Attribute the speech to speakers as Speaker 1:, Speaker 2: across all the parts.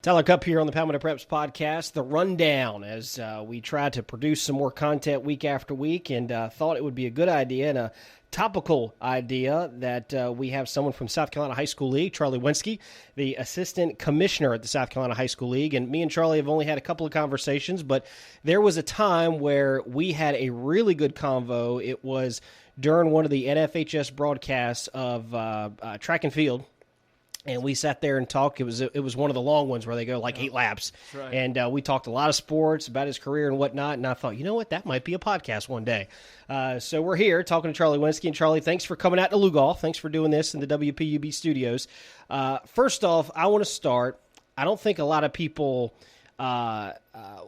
Speaker 1: Tyler Cupp here on the Palmetto Preps podcast, The Rundown, as we try to produce some more content week after week, and thought it would be a good idea and a topical idea that we have someone from South Carolina High School League, Charlie Wentzky, the assistant commissioner at the South Carolina High School League. And me and Charlie have only had a couple of conversations, but there was a time where we had a really good convo. It was during one of the NFHS broadcasts of track and field. And we sat there and talked. It was one of the long ones where they go like 8 laps.
Speaker 2: Right.
Speaker 1: And we talked a lot of sports, about his career and whatnot. And I thought, you know what, that might be a podcast one day. So we're here talking to Charlie Wentzky. And Charlie, thanks for coming out to Lugolf. Thanks for doing this in the WPUB studios. First off, I want to start. I don't think a lot of people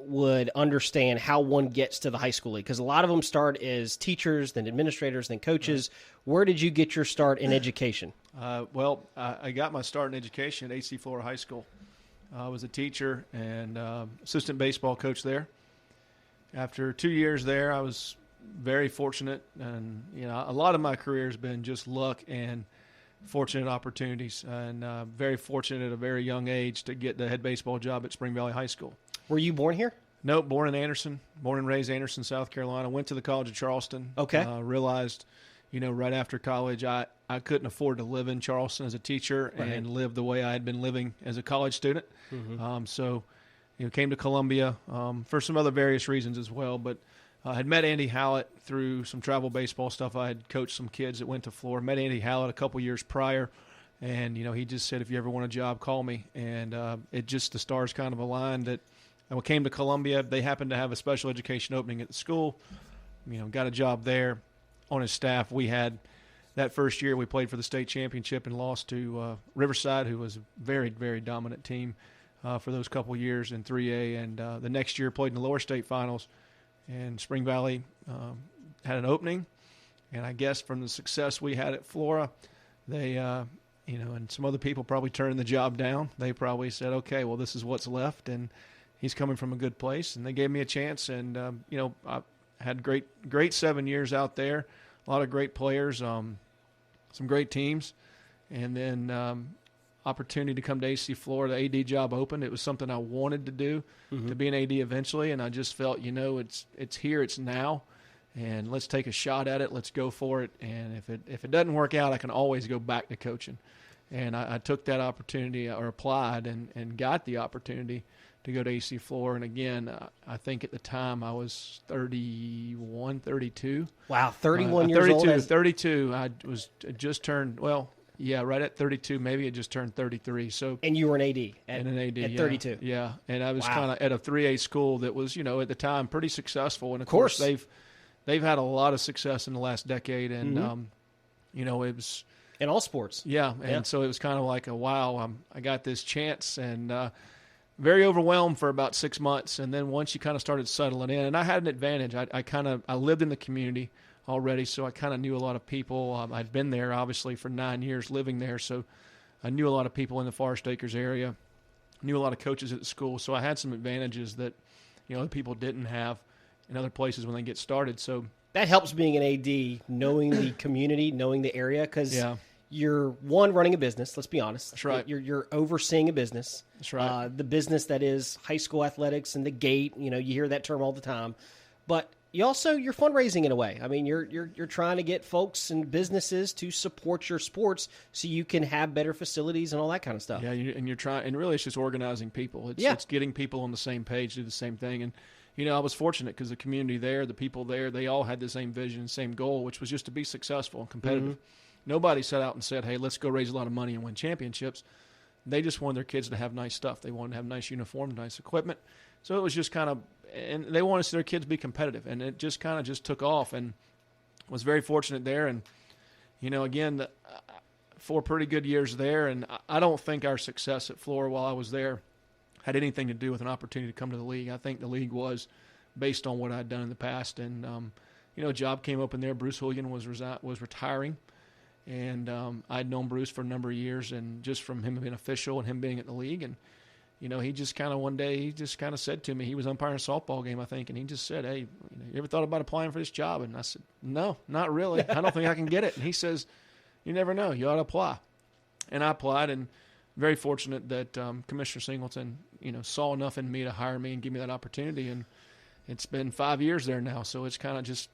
Speaker 1: would understand how one gets to the high school league, because a lot of them start as teachers, then administrators, then coaches. Right. Where did you get your start in education?
Speaker 2: I got my start in education at AC Florida High School. I was a teacher and assistant baseball coach there. After 2 years there, I was very fortunate, and a lot of my career has been just luck and fortunate opportunities, and very fortunate at a very young age to get the head baseball job at Spring Valley High School.
Speaker 1: Were you born here?
Speaker 2: Nope, born in Anderson, born and raised Anderson, South Carolina. Went to the College of Charleston.
Speaker 1: Okay.
Speaker 2: Realized, right after college, I couldn't afford to live in Charleston as a teacher and live the way I had been living as a college student. Mm-hmm. So came to Columbia for some other various reasons as well, but I had met Andy Hallett through some travel baseball stuff. I had coached some kids that went to Florida. Met Andy Hallett a couple years prior, and he just said, if you ever want a job, call me. And the stars kind of aligned that I came to Columbia. They happened to have a special education opening at the school. Got a job there. On his staff, we had that first year we played for the state championship and lost to Riverside, who was a very, very dominant team for those couple years in 3A. And the next year played in the lower state finals. And Spring Valley had an opening, and I guess from the success we had at Flora, they, and some other people probably turned the job down. They probably said, okay, well, this is what's left, and he's coming from a good place. And they gave me a chance, and, I had great 7 years out there, a lot of great players, some great teams, and then opportunity to come to AC Florida. The AD job opened. It was something I wanted to do, to be an AD eventually, and I just felt, it's here, it's now, and let's take a shot at it. Let's go for it, and if it doesn't work out, I can always go back to coaching. And I took that opportunity, or applied, and got the opportunity to go to AC Florida. And again, I think at the time I was 31, 32.
Speaker 1: Wow, 31 years
Speaker 2: 32,
Speaker 1: old.
Speaker 2: 32. I was just turned, right at 32. Maybe it just turned 33. So.
Speaker 1: And you were an AD
Speaker 2: at
Speaker 1: 32.
Speaker 2: Yeah, and I was kind of at a 3A school that was, at the time pretty successful. And of
Speaker 1: course
Speaker 2: they've had a lot of success in the last decade, and it was
Speaker 1: in all sports.
Speaker 2: Yeah, and so it was kind of like I got this chance, and very overwhelmed for about 6 months, and then once you kind of started settling in, and I had an advantage. I lived in the community already, so I kind of knew a lot of people. I'd been there obviously for 9 years living there, so I knew a lot of people in the Forest Acres area, knew a lot of coaches at the school, so I had some advantages that other people didn't have in other places when they get started. So
Speaker 1: that helps being an AD, knowing the community, knowing the area, because you're running a business. Let's be honest.
Speaker 2: That's right.
Speaker 1: You're overseeing a business.
Speaker 2: That's right.
Speaker 1: The business that is high school athletics and the gate. You hear that term all the time, but you're fundraising in a way. I mean, you're trying to get folks and businesses to support your sports so you can have better facilities and all that kind of stuff.
Speaker 2: Yeah, and you're trying, and really it's just organizing people. It's getting people on the same page to do the same thing. And I was fortunate because the community there, the people there, they all had the same vision, same goal, which was just to be successful and competitive. Mm-hmm. Nobody set out and said, hey, let's go raise a lot of money and win championships. They just wanted their kids to have nice stuff. They wanted to have nice uniforms, nice equipment. So it was just kind of, and they wanted their kids to be competitive. And it just kind of just took off, and was very fortunate there. And, again, 4 pretty good years there. And I don't think our success at Florida while I was there had anything to do with an opportunity to come to the league. I think the league was based on what I'd done in the past. And, a job came open there. Bruce Hooligan was retiring. And I'd known Bruce for a number of years, and just from him being official and him being at the league. And, he just kind of one day, he just kind of said to me, he was umpiring a softball game, I think, and he just said, hey, you ever thought about applying for this job? And I said, no, not really. I don't think I can get it. And he says, you never know. You ought to apply. And I applied, and very fortunate that Commissioner Singleton, saw enough in me to hire me and give me that opportunity. And it's been 5 years there now, so it's kind of just,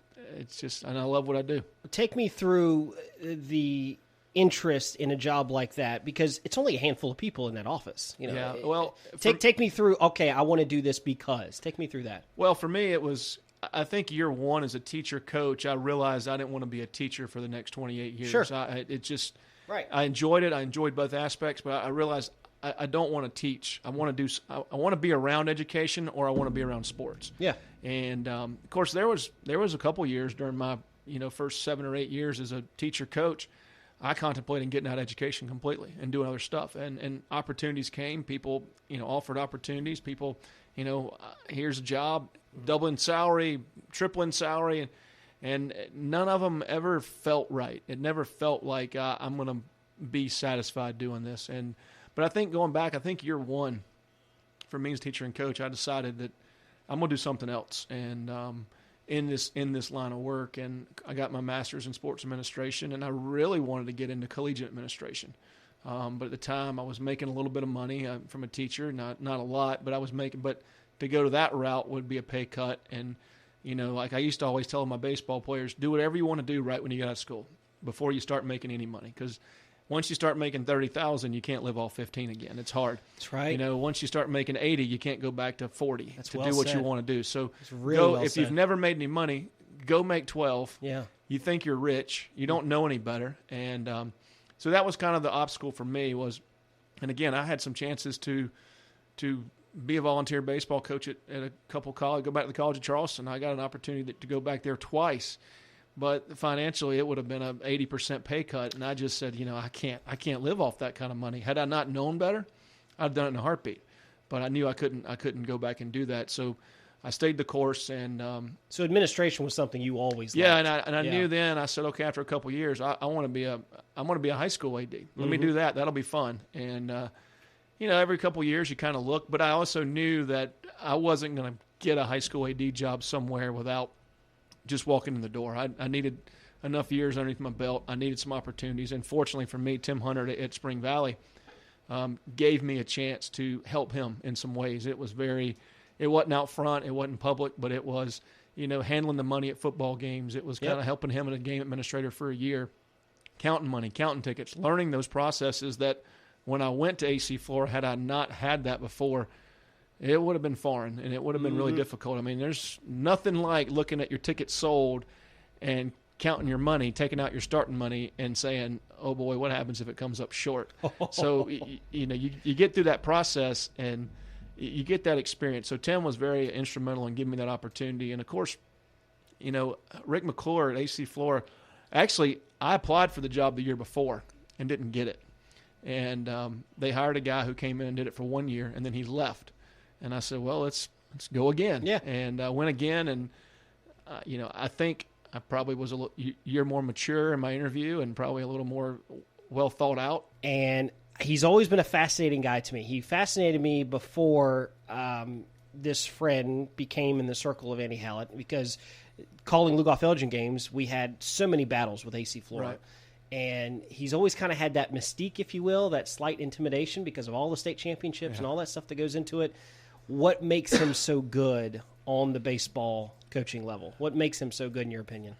Speaker 2: and I love what I do.
Speaker 1: Take me through the interest in a job like that, because it's only a handful of people in that office.
Speaker 2: Yeah, well,
Speaker 1: take me through. Okay, I want to do this because. Take me through that.
Speaker 2: Well, for me, it was. I think year one as a teacher coach, I realized I didn't want to be a teacher for the next 28 years.
Speaker 1: Sure.
Speaker 2: Right. I enjoyed it. I enjoyed both aspects, but I realized I don't want to teach. I want to be around education, or I want to be around sports.
Speaker 1: Yeah.
Speaker 2: And of course, there was a couple years during my first 7 or 8 years as a teacher coach, I contemplated getting out of education completely and doing other stuff. And opportunities came. People offered opportunities. People here's a job, doubling salary, tripling salary, and none of them ever felt right. It never felt like I'm going to be satisfied doing this. But I think going back, year one, for me as teacher and coach, I decided that I'm going to do something else. And in this line of work, and I got my master's in sports administration, and I really wanted to get into collegiate administration. But at the time, I was making a little bit of money from a teacher, not a lot, but I was making. But to go to that route would be a pay cut, and like I used to always tell my baseball players, do whatever you want to do right when you get out of school before you start making any money, because once you start making $30,000, you can't live off 15 again. It's hard.
Speaker 1: That's right.
Speaker 2: Once you start making 80, you can't go back to 40
Speaker 1: That's
Speaker 2: to
Speaker 1: well
Speaker 2: do what
Speaker 1: said.
Speaker 2: you want to do. So
Speaker 1: if
Speaker 2: you've never made any money, go make 12.
Speaker 1: Yeah.
Speaker 2: You think you're rich. You don't know any better. And so that was kind of the obstacle for me was, and again, I had some chances to be a volunteer baseball coach at a couple college, go back to the College of Charleston. I got an opportunity to go back there twice. But financially, it would have been an 80% pay cut, and I just said, I can't live off that kind of money. Had I not known better, I'd have done it in a heartbeat. But I knew I couldn't go back and do that. So I stayed the course, and
Speaker 1: so administration was something you always
Speaker 2: liked.
Speaker 1: And
Speaker 2: I knew then. I said, okay, after a couple of years, I want to be a high school AD. Let me do that. That'll be fun. And every couple of years you kind of look, but I also knew that I wasn't going to get a high school AD job somewhere without just walking in the door. I needed enough years underneath my belt. I needed some opportunities. And fortunately for me, Tim Hunter at Spring Valley gave me a chance to help him in some ways. It wasn't out front. It wasn't public, but it was, handling the money at football games. It was kind of helping him as a game administrator for a year, counting money, counting tickets, learning those processes that when I went to AC Flora, had I not had that before, it would have been foreign, and it would have been really difficult. I mean, there's nothing like looking at your tickets sold and counting your money, taking out your starting money, and saying, oh, boy, what happens if it comes up short? So, you get through that process, and you get that experience. So Tim was very instrumental in giving me that opportunity. And, of course, Rick McClure at AC Flora, actually, I applied for the job the year before and didn't get it. And they hired a guy who came in and did it for 1 year, and then he left. And I said, well, let's go again.
Speaker 1: Yeah.
Speaker 2: And I went again, and, I think I probably was a year more mature in my interview and probably a little more well thought out.
Speaker 1: And he's always been a fascinating guy to me. He fascinated me before this friend became in the circle of Andy Hallett, because calling Lugoff Elgin games, we had so many battles with AC Flora.
Speaker 2: Right.
Speaker 1: And he's always kind of had that mystique, if you will, that slight intimidation because of all the state championships and all that stuff that goes into it. What makes him so good on the baseball coaching level? What makes him so good in your opinion?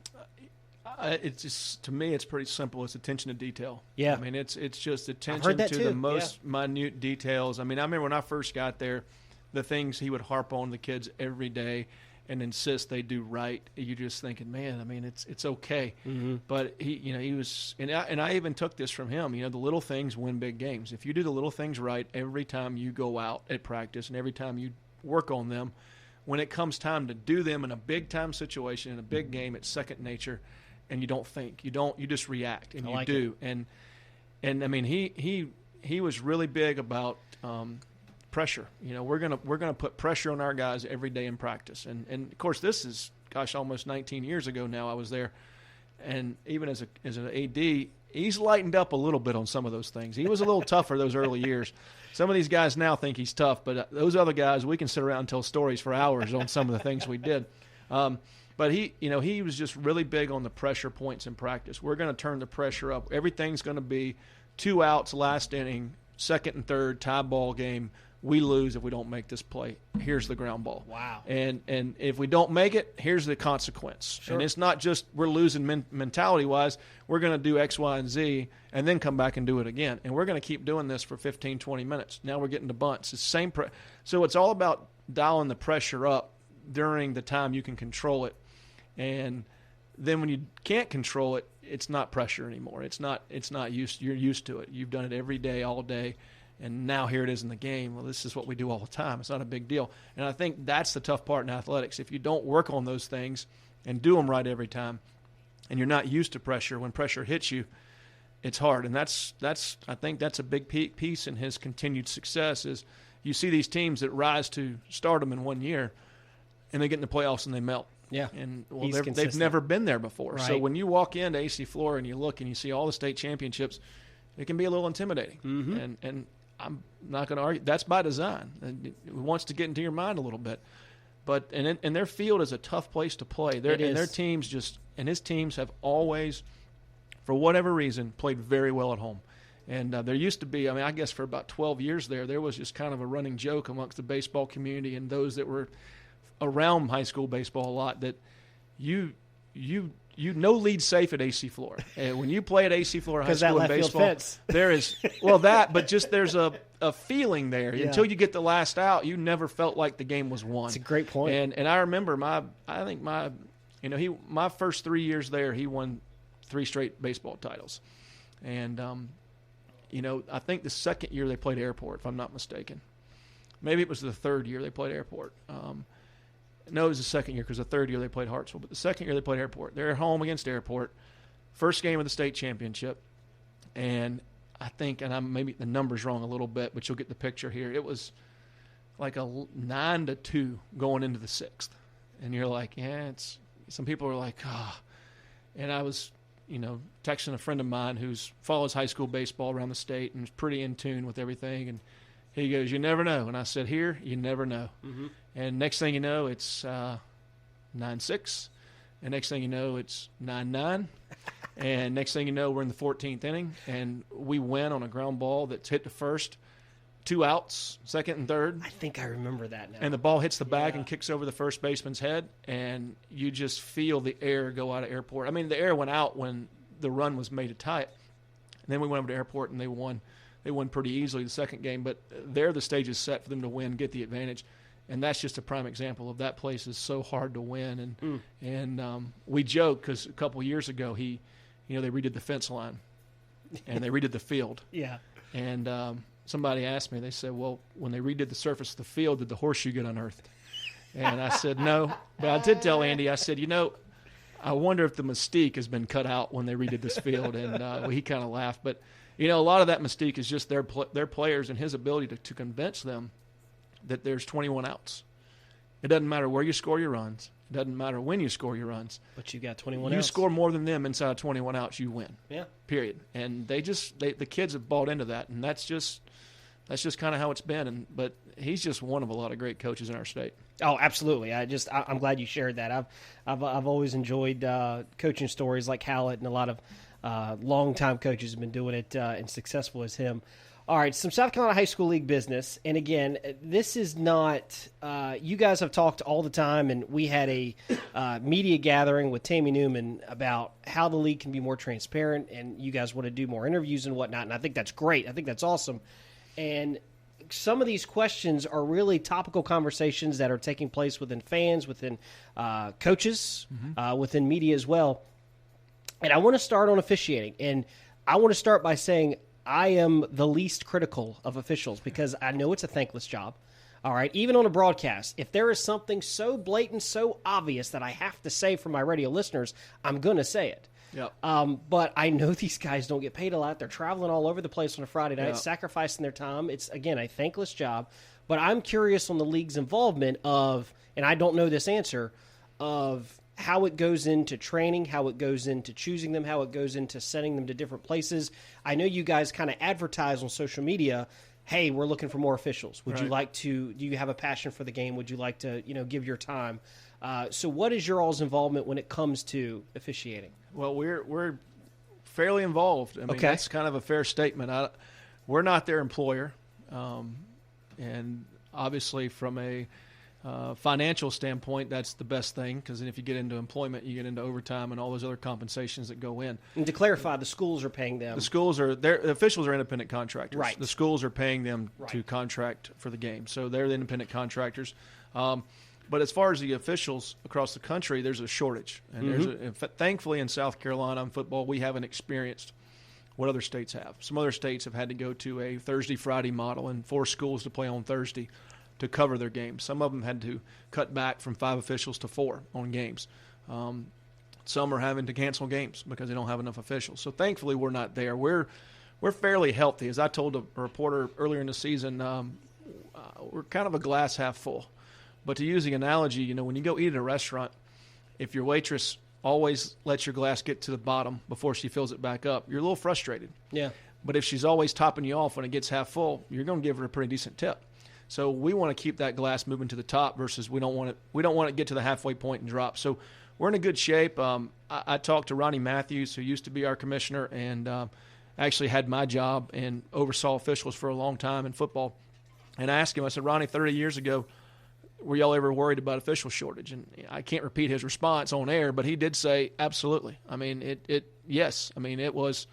Speaker 2: It's just, to me, it's pretty simple. It's attention to detail.
Speaker 1: Yeah.
Speaker 2: I mean, it's just attention to
Speaker 1: too.
Speaker 2: the most minute details. I mean, I remember when I first got there, the things he would harp on the kids every day and insist they do right. You're just thinking, man, I mean, it's okay. Mm-hmm. But he was, and I even took this from him. The little things win big games. If you do the little things right every time you go out at practice and every time you work on them, when it comes time to do them in a big time situation in a big game, it's second nature, and you don't think, you just react, and you do. And I mean, he was really big about pressure. We're gonna put pressure on our guys every day in practice. And of course, this is almost 19 years ago now. I was there, and even as an AD, he's lightened up a little bit on some of those things. He was a little tougher those early years. Some of these guys now think he's tough, but those other guys, we can sit around and tell stories for hours on some of the things we did. But he was just really big on the pressure points in practice. We're going to turn the pressure up. Everything's going to be 2 outs last inning, second and third, tie ball game. We lose if we don't make this play. Here's the ground ball.
Speaker 1: Wow.
Speaker 2: And if we don't make it, here's the consequence.
Speaker 1: Sure.
Speaker 2: And it's not just we're losing mentality-wise. We're going to do X, Y, and Z and then come back and do it again. And we're going to keep doing this for 15, 20 minutes. Now we're getting to bunts. It's the same so it's all about dialing the pressure up during the time you can control it. And then when you can't control it, it's not pressure anymore. It's not you're used to it. You've done it every day, all day. And now here it is in the game. Well, this is what we do all the time. It's not a big deal. And I think that's the tough part in athletics. If you don't work on those things and do them right every time, and you're not used to pressure, when pressure hits you, it's hard. And that's I think that's a big piece in his continued success is you see these teams that rise to stardom in 1 year, and they get in the playoffs and they melt.
Speaker 1: Yeah.
Speaker 2: And they've never been there before.
Speaker 1: Right.
Speaker 2: So when you walk into AC Flora and you look and you see all the state championships, it can be a little intimidating.
Speaker 1: Mm-hmm.
Speaker 2: And I'm not going to argue. That's by design. It wants to get into your mind a little bit. But and their field is a tough place to play. Their teams his teams have always, for whatever reason, played very well at home. And there used to be, I guess for about 12 years there was just kind of a running joke amongst the baseball community and those that were around high school baseball a lot that you no lead safe at AC Flora. And when you play at AC Flora High School in baseball, there is but just there's a feeling there. Yeah. Until you get the last out, you never felt like the game was won.
Speaker 1: That's a great point.
Speaker 2: And I remember my first 3 years there, he won 3 straight baseball titles. And I think the second year they played Airport, if I'm not mistaken. Maybe it was the third year they played Airport. No, it was the second year because the third year they played Hartsville. But the second year they played Airport. They're at home against Airport. First game of the state championship. And I think, and maybe the number's wrong a little bit, but you'll get the picture here. It was like a 9-2 going into the 6th. And you're like, yeah, some people are like, And I was, texting a friend of mine who follows high school baseball around the state and is pretty in tune with everything. And he goes, you never know. And I said, here, you never know. Mm-hmm. And next thing you know, it's 9-6. And next thing you know, it's 9-9. And next thing you know, we're in the 14th inning. And we win on a ground ball that's hit to first. 2 outs, second and third.
Speaker 1: I think I remember that now.
Speaker 2: And the ball hits the bag and kicks over the first baseman's head. And you just feel the air go out of Airport. The air went out when the run was made to tie it. And then we went over to Airport and they won. They won pretty easily the second game, but there the stage is set for them to win, get the advantage, and that's just a prime example of that place is so hard to win. And we joke because a couple of years ago they redid the fence line, and they redid the field.
Speaker 1: Yeah. And
Speaker 2: somebody asked me, they said, well, when they redid the surface of the field, did the horseshoe get unearthed? And I said no, but I did tell Andy. I said, I wonder if the mystique has been cut out when they redid this field, and he kind of laughed, but. A lot of that mystique is just their players and his ability to convince them that there's 21 outs. It doesn't matter where you score your runs. It doesn't matter when you score your runs.
Speaker 1: But you got 21 outs.
Speaker 2: You score more than them inside of 21 outs, you win.
Speaker 1: Yeah. Period.
Speaker 2: And the kids have bought into that, and that's just kind of how it's been. But he's just one of a lot of great coaches in our state.
Speaker 1: Oh, absolutely. I'm glad you shared that. I've always enjoyed coaching stories like Hallett and a lot of long-time coaches have been doing it and successful as him. All right, some South Carolina High School League business. And again, this is not you guys have talked all the time, and we had a media gathering with Tammy Newman about how the league can be more transparent, and you guys want to do more interviews and whatnot, and I think that's great. I think that's awesome. And some of these questions are really topical conversations that are taking place within fans, within coaches, within media as well. And I want to start on officiating. And I want to start by saying I am the least critical of officials because I know it's a thankless job. All right, even on a broadcast, if there is something so blatant, so obvious that I have to say for my radio listeners, I'm going to say it.
Speaker 2: Yep.
Speaker 1: But I know these guys don't get paid a lot. They're traveling all over the place on a Friday night, sacrificing their time. It's, again, a thankless job. But I'm curious on the league's involvement of, and I don't know this answer, of how it goes into training, how it goes into choosing them, how it goes into sending them to different places. I know you guys kind of advertise on social media, hey, we're looking for more officials. Would you like to, do you have a passion for the game? Would you like to, give your time? So what is your all's involvement when it comes to officiating?
Speaker 2: Well, we're fairly involved. I mean, that's kind of a fair statement. we're not their employer. And obviously from a financial standpoint, that's the best thing, because if you get into employment, you get into overtime and all those other compensations that go in.
Speaker 1: And to clarify, the schools are paying them.
Speaker 2: The officials are independent contractors.
Speaker 1: Right.
Speaker 2: The schools are paying them to contract for the game. So they're the independent contractors. But as far as the officials across the country, there's a shortage. And thankfully in South Carolina in football, we haven't experienced what other states have. Some other states have had to go to a Thursday-Friday model and force schools to play on Thursday to cover their games. Some of them had to cut back from 5 officials to 4 on games. Some are having to cancel games because they don't have enough officials. So thankfully we're not there. We're fairly healthy. As I told a reporter earlier in the season, we're kind of a glass half full. But to use the analogy, when you go eat at a restaurant, if your waitress always lets your glass get to the bottom before she fills it back up, you're a little frustrated.
Speaker 1: Yeah.
Speaker 2: But if she's always topping you off when it gets half full, you're going to give her a pretty decent tip. So we want to keep that glass moving to the top versus we don't want to get to the halfway point and drop. So we're in a good shape. I talked to Ronnie Matthews, who used to be our commissioner and actually had my job and oversaw officials for a long time in football. And I asked him, I said, Ronnie, 30 years ago, were y'all ever worried about official shortage? And I can't repeat his response on air, but he did say, absolutely. I mean, yes. I mean, it was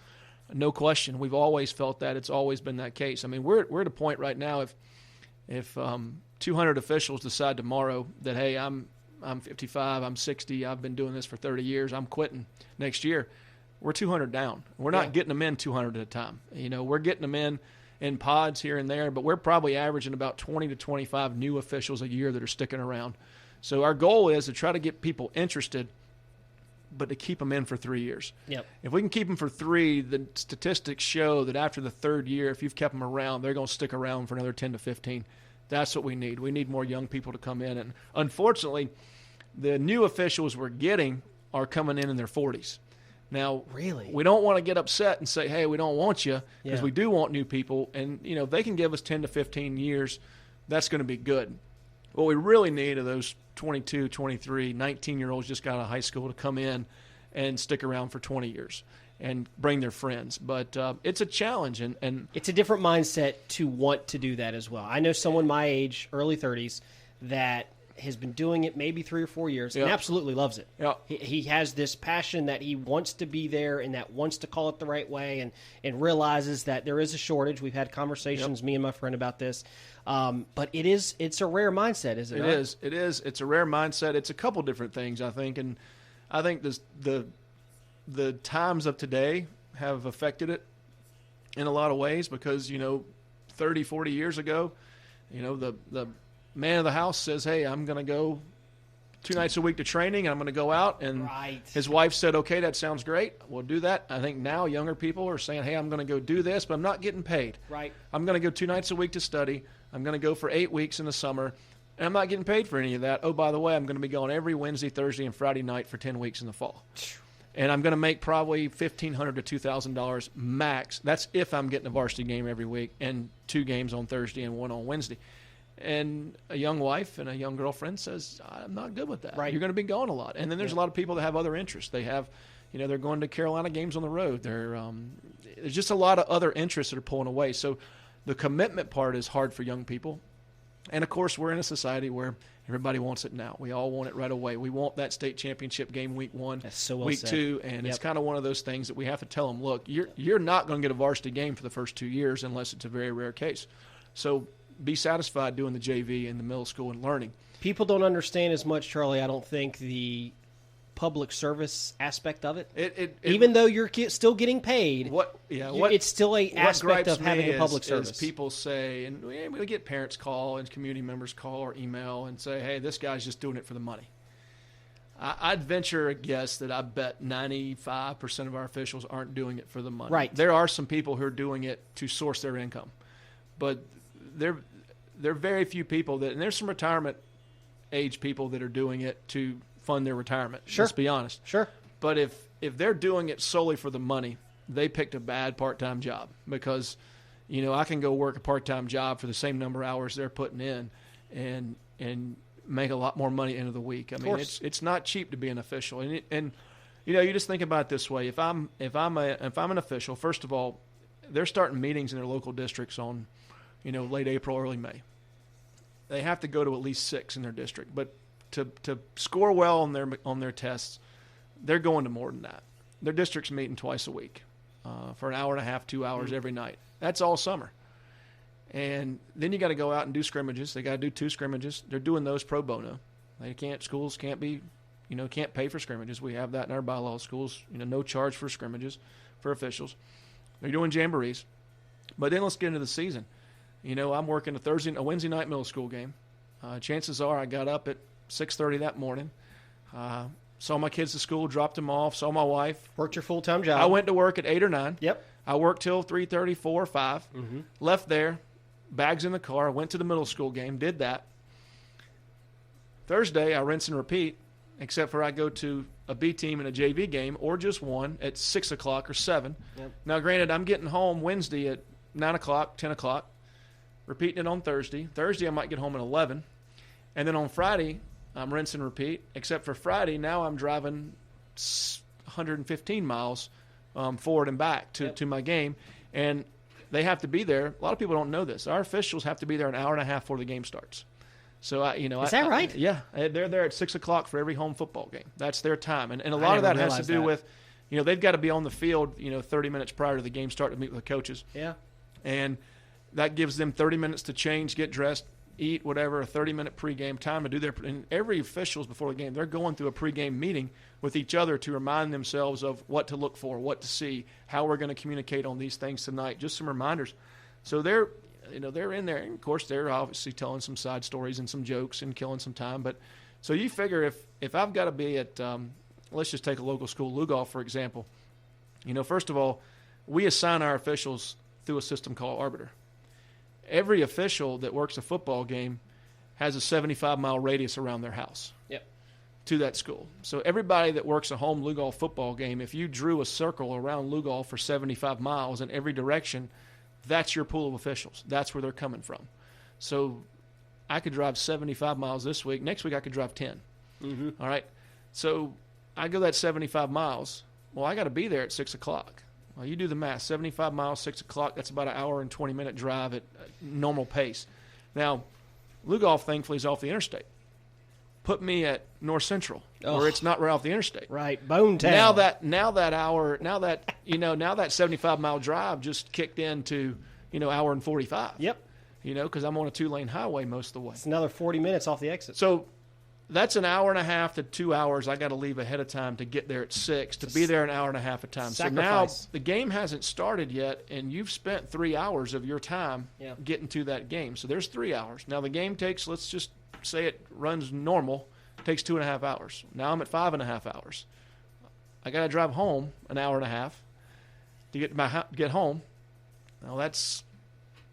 Speaker 2: no question. We've always felt that. It's always been that case. I mean, we're at a point right now, if 200 officials decide tomorrow that, hey, I'm 55, I'm 60, I've been doing this for 30 years, I'm quitting next year, we're 200 down. We're not getting them in 200 at a time. We're getting them in pods here and there, but we're probably averaging about 20 to 25 new officials a year that are sticking around. So our goal is to try to get people interested, but to keep them in for 3 years.
Speaker 1: Yep.
Speaker 2: If we can keep them for 3, the statistics show that after the 3rd year, if you've kept them around, they're going to stick around for another 10 to 15. That's what we need. We need more young people to come in. And unfortunately, the new officials we're getting are coming in their 40s. Now,
Speaker 1: really,
Speaker 2: we don't want to get upset and say, hey, we don't want you, because we do want new people. And, if they can give us 10 to 15 years, that's going to be good. What we really need are those 22, 23, 19-year-olds just got out of high school to come in and stick around for 20 years and bring their friends. But it's a challenge. And
Speaker 1: it's a different mindset to want to do that as well. I know someone my age, early 30s, that has been doing it maybe 3 or 4 years and absolutely loves it.
Speaker 2: Yeah.
Speaker 1: He has this passion that he wants to be there and that wants to call it the right way and realizes that there is a shortage. We've had conversations, me and my friend, about this. But it's a rare mindset, is it not?
Speaker 2: It is. It's a rare mindset. It's a couple different things, I think. And I think the times of today have affected it in a lot of ways because, 30, 40 years ago, the man of the house says, hey, I'm going to go 2 nights a week to training, and I'm going to go out. And his wife said, okay, that sounds great. We'll do that. I think now younger people are saying, hey, I'm going to go do this, but I'm not getting paid.
Speaker 1: Right.
Speaker 2: I'm going to go 2 nights a week to study. I'm going to go for 8 weeks in the summer, and I'm not getting paid for any of that. Oh, by the way, I'm going to be going every Wednesday, Thursday, and Friday night for 10 weeks in the fall. And I'm going to make probably $1,500 to $2,000 max. That's if I'm getting a varsity game every week and 2 games on Thursday and 1 on Wednesday. And a young wife and a young girlfriend says, I'm not good with that.
Speaker 1: Right.
Speaker 2: You're going to be gone a lot. And then there's a lot of people that have other interests. They have, they're going to Carolina games on the road. There's just a lot of other interests that are pulling away. So the commitment part is hard for young people. And, of course, we're in a society where everybody wants it now. We all want it right away. We want that state championship game week 1,
Speaker 1: That's so well
Speaker 2: week
Speaker 1: said.
Speaker 2: 2. And it's kind of one of those things that we have to tell them, look, you're not going to get a varsity game for the first 2 years unless it's a very rare case. So be satisfied doing the JV in the middle school and learning.
Speaker 1: People don't understand as much, Charlie, I don't think, the public service aspect of it. Even though you're still getting paid, it's still an aspect of having a public service.
Speaker 2: Is people say, and we get parents call and community members call or email and say, hey, this guy's just doing it for the money. I'd venture a guess that I bet 95% of our officials aren't doing it for the money.
Speaker 1: Right.
Speaker 2: There are some people who are doing it to source their income. But there are very few people and there's some retirement age people that are doing it to fund their retirement.
Speaker 1: Sure.
Speaker 2: Let's be honest.
Speaker 1: Sure.
Speaker 2: But if they're doing it solely for the money, they picked a bad part-time job because, I can go work a part-time job for the same number of hours they're putting in and make a lot more money at the end of the week. I mean, it's not cheap to be an official. And you just think about it this way. If I'm an official, first of all, they're starting meetings in their local districts on, late April, early May. They have to go to at least 6 in their district, but to score well on their tests, they're going to more than that. Their district's meeting twice a week for an hour and a half, 2 hours every night. That's all summer. And then you got to go out and do scrimmages. They got to do 2 scrimmages. They're doing those pro bono. Schools can't be, can't pay for scrimmages. We have that in our bylaws. Schools, no charge for scrimmages for officials. They're doing jamborees. But then let's get into the season. I'm working a Wednesday night middle school game. Chances are I got up at 6:30 that morning, saw my kids to school, dropped them off, saw my wife.
Speaker 1: Worked your full-time job.
Speaker 2: I went to work at 8 or 9.
Speaker 1: Yep.
Speaker 2: I worked till 3:30, 4 or 5.
Speaker 1: Mm-hmm.
Speaker 2: Left there, bags in the car, went to the middle school game, did that. Thursday, I rinse and repeat, except for I go to a B team and a JV game, or just one at 6 o'clock or 7.
Speaker 1: Yep.
Speaker 2: Now, granted, I'm getting home Wednesday at 9 o'clock, 10 o'clock, repeating it on Thursday. Thursday, I might get home at 11. And then on Friday, I'm rinse and repeat, except for Friday, now I'm driving 115 miles forward and back to my game. And they have to be there. A lot of people don't know this. Our officials have to be there an hour and a half before the game starts. So,
Speaker 1: is that right?
Speaker 2: Yeah. They're there at 6 o'clock for every home football game. That's their time. And a lot of that has to do with, they've got to be on the field, 30 minutes prior to the game start to meet with the coaches.
Speaker 1: Yeah.
Speaker 2: And that gives them 30 minutes to change, get dressed, eat, whatever, a 30-minute pregame time to do their – and every officials before the game, they're going through a pregame meeting with each other to remind themselves of what to look for, what to see, how we're going to communicate on these things tonight, just some reminders. So they're in there. And, of course, they're obviously telling some side stories and some jokes and killing some time. But so you figure if I've got to be at let's just take a local school, Lugolf, for example. First of all, we assign our officials through a system called Arbiter. Every official that works a football game has a 75-mile radius around their house to that school. So everybody that works a home Lugolf football game, if you drew a circle around Lugolf for 75 miles in every direction, that's your pool of officials. That's where they're coming from. So I could drive 75 miles this week. Next week I could drive 10.
Speaker 1: Mm-hmm.
Speaker 2: All right. So I go that 75 miles. Well, I got to be there at 6 o'clock. Well, you do the math. 75 miles, 6 o'clock, that's about an hour and 20-minute drive at normal pace. Now, Lugolf, thankfully, is off the interstate. Put me at North Central, where it's not right off the interstate.
Speaker 1: Right, Bone Town.
Speaker 2: Now that 75-mile drive just kicked into, hour and 45.
Speaker 1: Yep.
Speaker 2: Because I'm on a 2-lane highway most of the way.
Speaker 1: It's another 40 minutes off the exit.
Speaker 2: So that's an hour and a half to 2 hours I got to leave ahead of time to get there at 6, to be there an hour and a half at time.
Speaker 1: Sacrifice.
Speaker 2: So now the game hasn't started yet, and you've spent 3 hours of your time getting to that game. So there's 3 hours. Now the game takes, let's just say it runs normal, takes 2.5 hours. Now I'm at 5.5 hours. I got to drive home an hour and a half to get home. Now that's,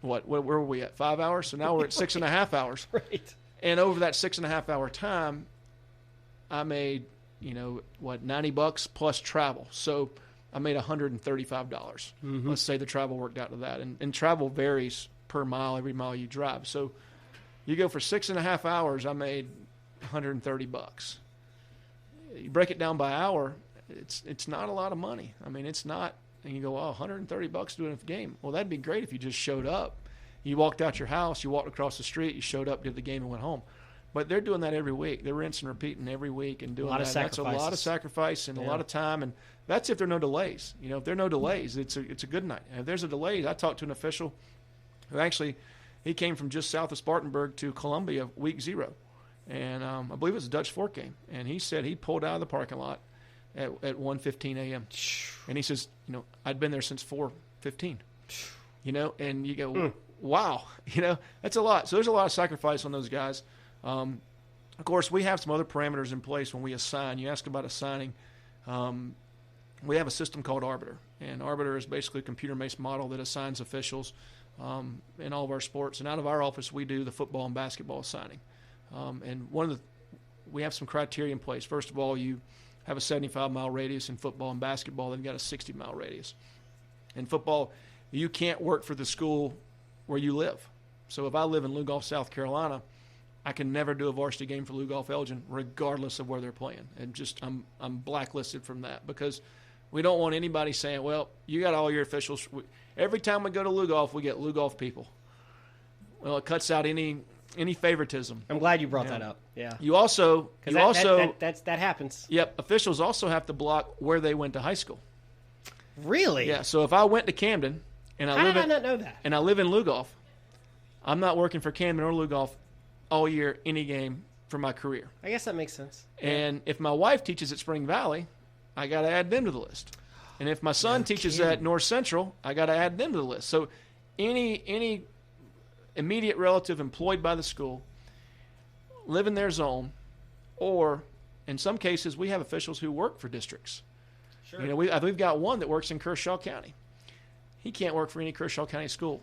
Speaker 2: where were we at, 5 hours? So now we're at 6.5 hours.
Speaker 1: Right.
Speaker 2: And over that 6.5 hour time, I made, $90 plus travel. So I made $135.
Speaker 1: Mm-hmm.
Speaker 2: Let's say the travel worked out to that. And travel varies per mile, every mile you drive. So you go for 6.5 hours, I made $130. You break it down by hour, it's not a lot of money. I mean, it's not. And you go, $130 doing a game. Well, that'd be great if you just showed up. You walked out your house, you walked across the street, you showed up, did the game, and went home. But they're doing that every week. They're rinsing and repeating every week and doing that. That's a lot of sacrifice and a lot of time. And that's if there are no delays. If there are no delays, it's a good night. And if there's a delay, I talked to an official who actually, he came from just south of Spartanburg to Columbia week 0. And I believe it was a Dutch Fork game. And he said he pulled out of the parking lot at 1:15 a.m. And he says, I'd been there since 4:15. And you go, wow, that's a lot. So there's a lot of sacrifice on those guys. Of course, we have some other parameters in place when we assign. You ask about assigning. We have a system called Arbiter. And Arbiter is basically a computer-based model that assigns officials in all of our sports. And out of our office, we do the football and basketball assigning. And we have some criteria in place. First of all, you have a 75-mile radius in football and basketball. Then you got a 60-mile radius. In football, you can't work for the school where you live. So if I live in Lugolf, South Carolina, I can never do a varsity game for Lugolf Elgin, regardless of where they're playing. And just I'm blacklisted from that because We don't want anybody saying, well, you got all your officials. Every time we go to Lugoff, we get Lugoff people. Well, it cuts out any favoritism.
Speaker 1: I'm glad you brought that up. Yeah. That happens.
Speaker 2: Yep. Officials also have to block where they went to high school.
Speaker 1: Really?
Speaker 2: Yeah. So if I went to Camden and
Speaker 1: How did I not know that?
Speaker 2: And I live in Lugoff, I'm not working for Camden or Lugoff all year, any game for my career.
Speaker 1: I guess that makes sense.
Speaker 2: And if my wife teaches at Spring Valley, I got to add them to the list. And if my son teaches at North Central, I got to add them to the list. So any immediate relative employed by the school, live in their zone, or in some cases we have officials who work for districts.
Speaker 1: Sure.
Speaker 2: You know, we've got one that works in Kershaw County. He can't work for any Kershaw County school.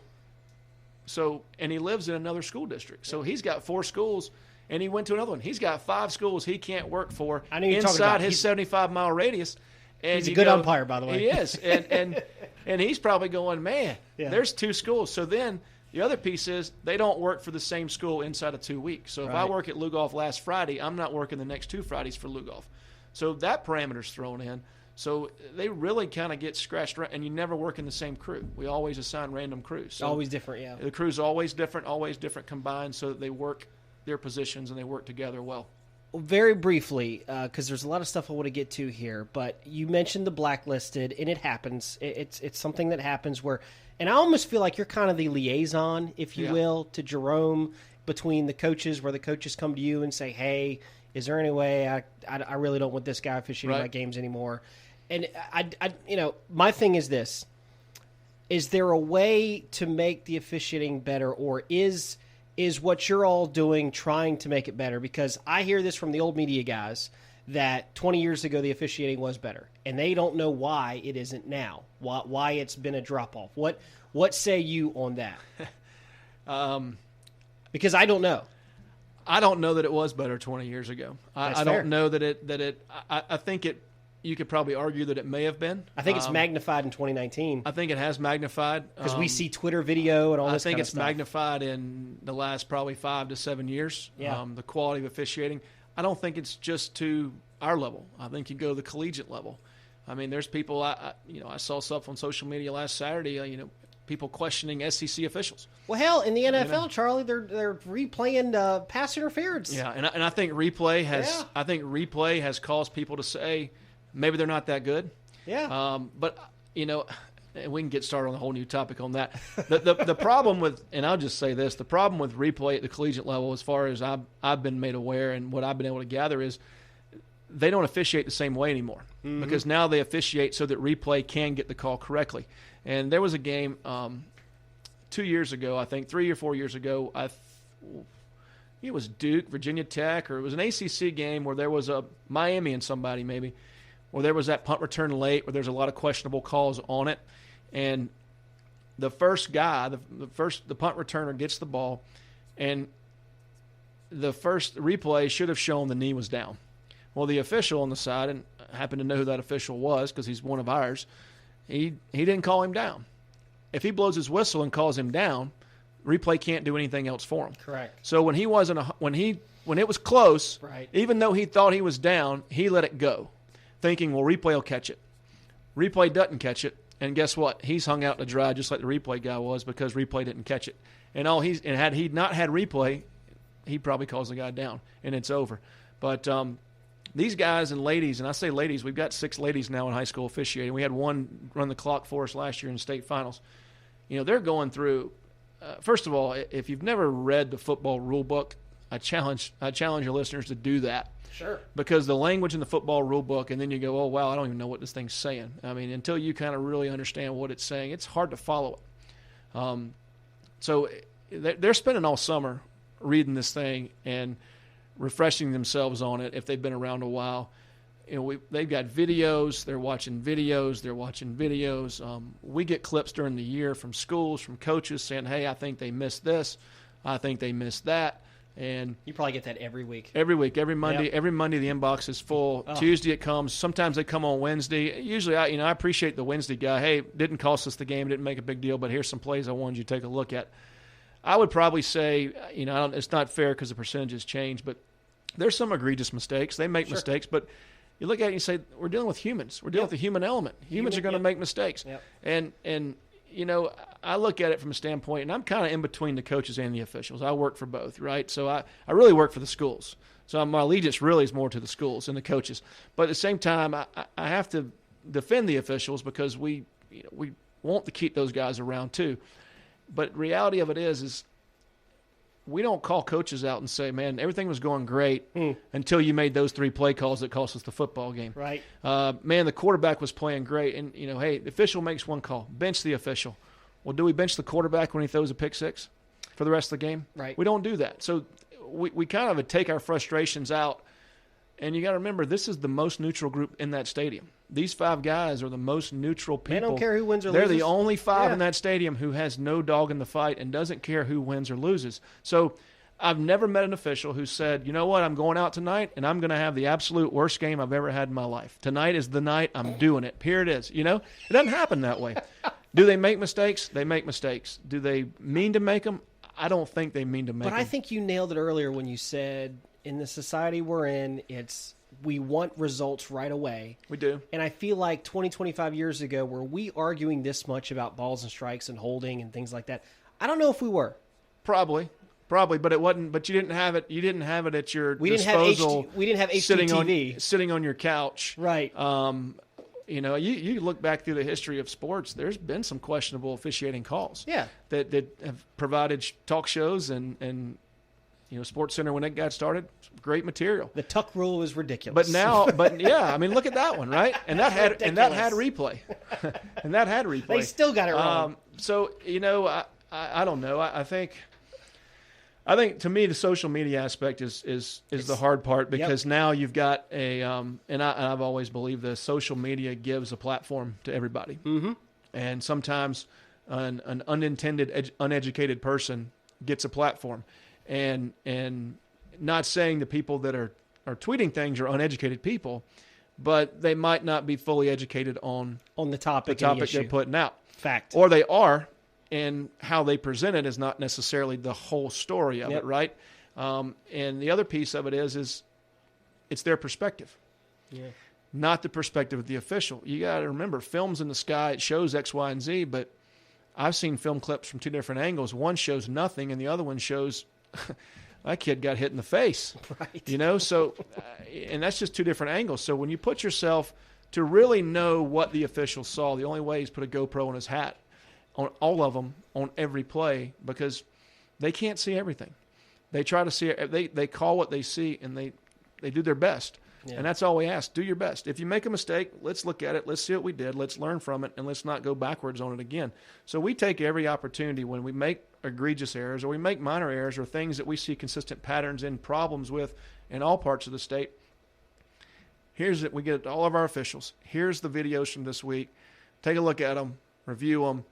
Speaker 2: So, and he lives in another school district. So he's got 4 schools, and he went to another one. He's got 5 schools he can't work for inside his 75-mile radius. And
Speaker 1: he's a good umpire, by the way.
Speaker 2: He is. And he's probably going, man, there's 2 schools. So then the other piece is they don't work for the same school inside of 2 weeks. So if I work at Lugoff last Friday, I'm not working the next 2 Fridays for Lugoff. So that parameter's thrown in. So they really kind of get scratched around, and you never work in the same crew. We always assign random crews. So
Speaker 1: always different, yeah.
Speaker 2: The crew's always different combined so that they work their positions and they work together well.
Speaker 1: Very briefly, because there's a lot of stuff I want to get to here, but you mentioned the blacklisted, and it happens. It's something that happens where, and I almost feel like you're kind of the liaison, if you will, to Jerome between the coaches, where the coaches come to you and say, hey, is there any way I really don't want this guy officiating my games anymore? And I my thing is this: is there a way to make the officiating better, or is what you're all doing trying to make it better? Because I hear this from the old media guys that 20 years ago the officiating was better, and they don't know why it isn't now. Why it's been a drop off. What say you on that? Because I don't know.
Speaker 2: I don't know that it was better 20 years ago. I don't know that it. I think it. You could probably argue that it may have been.
Speaker 1: I think it's magnified in 2019.
Speaker 2: I think it has magnified.
Speaker 1: Because we see Twitter video and all this kind of stuff.
Speaker 2: I think it's magnified in the last probably 5 to 7 years, the quality of officiating. I don't think it's just to our level. I think you go to the collegiate level. I mean, there's people, I saw stuff on social media last Saturday, people questioning SEC officials.
Speaker 1: Well, hell, in the NFL, Charlie, they're replaying pass interference.
Speaker 2: Yeah, and I think replay has caused people to say, maybe they're not that good.
Speaker 1: Yeah.
Speaker 2: But, we can get started on a whole new topic on that. The problem with, and I'll just say this, the problem with replay at the collegiate level, as far as I've been made aware and what I've been able to gather, is they don't officiate the same way anymore. Mm-hmm. Because now they officiate so that replay can get the call correctly. And there was a game 2 years ago, I think, 3 or 4 years ago, it was Duke, Virginia Tech, or it was an ACC game where there was a Miami and somebody maybe, where there was that punt return late, where there's a lot of questionable calls on it. And the first guy, the punt returner gets the ball, and the first replay should have shown the knee was down. Well, the official on the side, and I happen to know who that official was because he's one of ours, he didn't call him down. If he blows his whistle and calls him down, replay can't do anything else for him.
Speaker 1: Correct.
Speaker 2: So when it was close, even though he thought he was down, he let it go, thinking, well, replay will catch it. Replay doesn't catch it, and guess what? He's hung out to dry just like the replay guy was because replay didn't catch it. And had he not had replay, he probably calls the guy down, and it's over. But these guys and ladies, and I say ladies, we've got 6 ladies now in high school officiating. We had one run the clock for us last year in state finals. They're going through. First of all, if you've never read the football rule book, I challenge your listeners to do that.
Speaker 1: Sure. Because
Speaker 2: the language in the football rule book, and then you go, oh, wow, I don't even know what this thing's saying. I mean, until you kind of really understand what it's saying, it's hard to follow it. So they're spending all summer reading this thing and refreshing themselves on it if they've been around a while. They've got videos. They're watching videos. We get clips during the year from schools, from coaches saying, hey, I think they missed this. I think they missed that. And
Speaker 1: you probably get that every week.
Speaker 2: Every Monday. Yep. Every Monday the inbox is full. Oh. Tuesday it comes. Sometimes they come on Wednesday. Usually, I appreciate the Wednesday guy. Hey, didn't cost us the game. Didn't make a big deal, but here's some plays I wanted you to take a look at. I would probably say, it's not fair because the percentages change, but there's some egregious mistakes. They make mistakes, but you look at it and you say, we're dealing with humans. We're dealing with the human element. Humans are going to make mistakes. Yep. And you know, I look at it from a standpoint, and I'm kind of in between the coaches and the officials. I work for both, right? So I really work for the schools. So my allegiance really is more to the schools and the coaches. But at the same time, I have to defend the officials because we want to keep those guys around too. But reality of it is we don't call coaches out and say, man, everything was going great until you made those 3 play calls that cost us the football game.
Speaker 1: Right.
Speaker 2: Man, the quarterback was playing great. And, you know, hey, the official makes one call. Bench the official. Well, do we bench the quarterback when he throws a pick six for the rest of the game?
Speaker 1: Right.
Speaker 2: We don't do that. So we kind of take our frustrations out. And you got to remember, this is the most neutral group in that stadium. These 5 guys are the most neutral people.
Speaker 1: They don't care who wins or
Speaker 2: They're
Speaker 1: loses.
Speaker 2: the only 5 in that stadium who has no dog in the fight and doesn't care who wins or loses. So I've never met an official who said, you know what, I'm going out tonight and I'm going to have the absolute worst game I've ever had in my life. Tonight is the night. I'm doing it. Here it is. You know, it doesn't happen that way. Do they make mistakes? They make mistakes. Do they mean to make them? I don't think they mean to make them.
Speaker 1: But I think you nailed it earlier when you said in the society we're in, we want results right away.
Speaker 2: We do.
Speaker 1: And I feel like 20, 25 years ago, were we arguing this much about balls and strikes and holding and things like that? I don't know if we were.
Speaker 2: Probably, but it wasn't. But you didn't have it. You didn't have it at your disposal.
Speaker 1: We didn't have HDTV
Speaker 2: sitting on your couch.
Speaker 1: Right.
Speaker 2: You know, you look back through the history of sports. There's been some questionable officiating calls.
Speaker 1: Yeah.
Speaker 2: That have provided talk shows and you know, Sports Center when it got started, great material.
Speaker 1: The tuck rule was ridiculous.
Speaker 2: But now, yeah, I mean, look at that one, right? And that had replay, and that had replay.
Speaker 1: They still got it wrong.
Speaker 2: So you know, I don't know. I think to me the social media aspect is the hard part because now you've got and I've always believed this. Social media gives a platform to everybody, and sometimes an unintended, uneducated person gets a platform. And not saying the people that are tweeting things are uneducated people, but they might not be fully educated on
Speaker 1: the topic
Speaker 2: they're putting out.
Speaker 1: Fact.
Speaker 2: Or they are, and how they present it is not necessarily the whole story of it, right? And the other piece of it is it's their perspective, not the perspective of the official. You got to remember, film's in the sky, it shows X, Y, and Z, but I've seen film clips from 2 different angles. One shows nothing, and the other one shows that kid got hit in the face,
Speaker 1: right?
Speaker 2: You know, so and that's just 2 different angles. So when you put yourself to really know what the official saw, the only way is put a GoPro on his hat on all of them on every play because they can't see everything. They try to see it. They call what they see and they do their best. Yeah. And that's all we ask. Do your best. If you make a mistake, let's look at it. Let's see what we did. Let's learn from it, and let's not go backwards on it again. So we take every opportunity when we make egregious errors or we make minor errors or things that we see consistent patterns and problems with in all parts of the state. Here's it. We get all of our officials. Here's the videos from this week. Take a look at them, review them,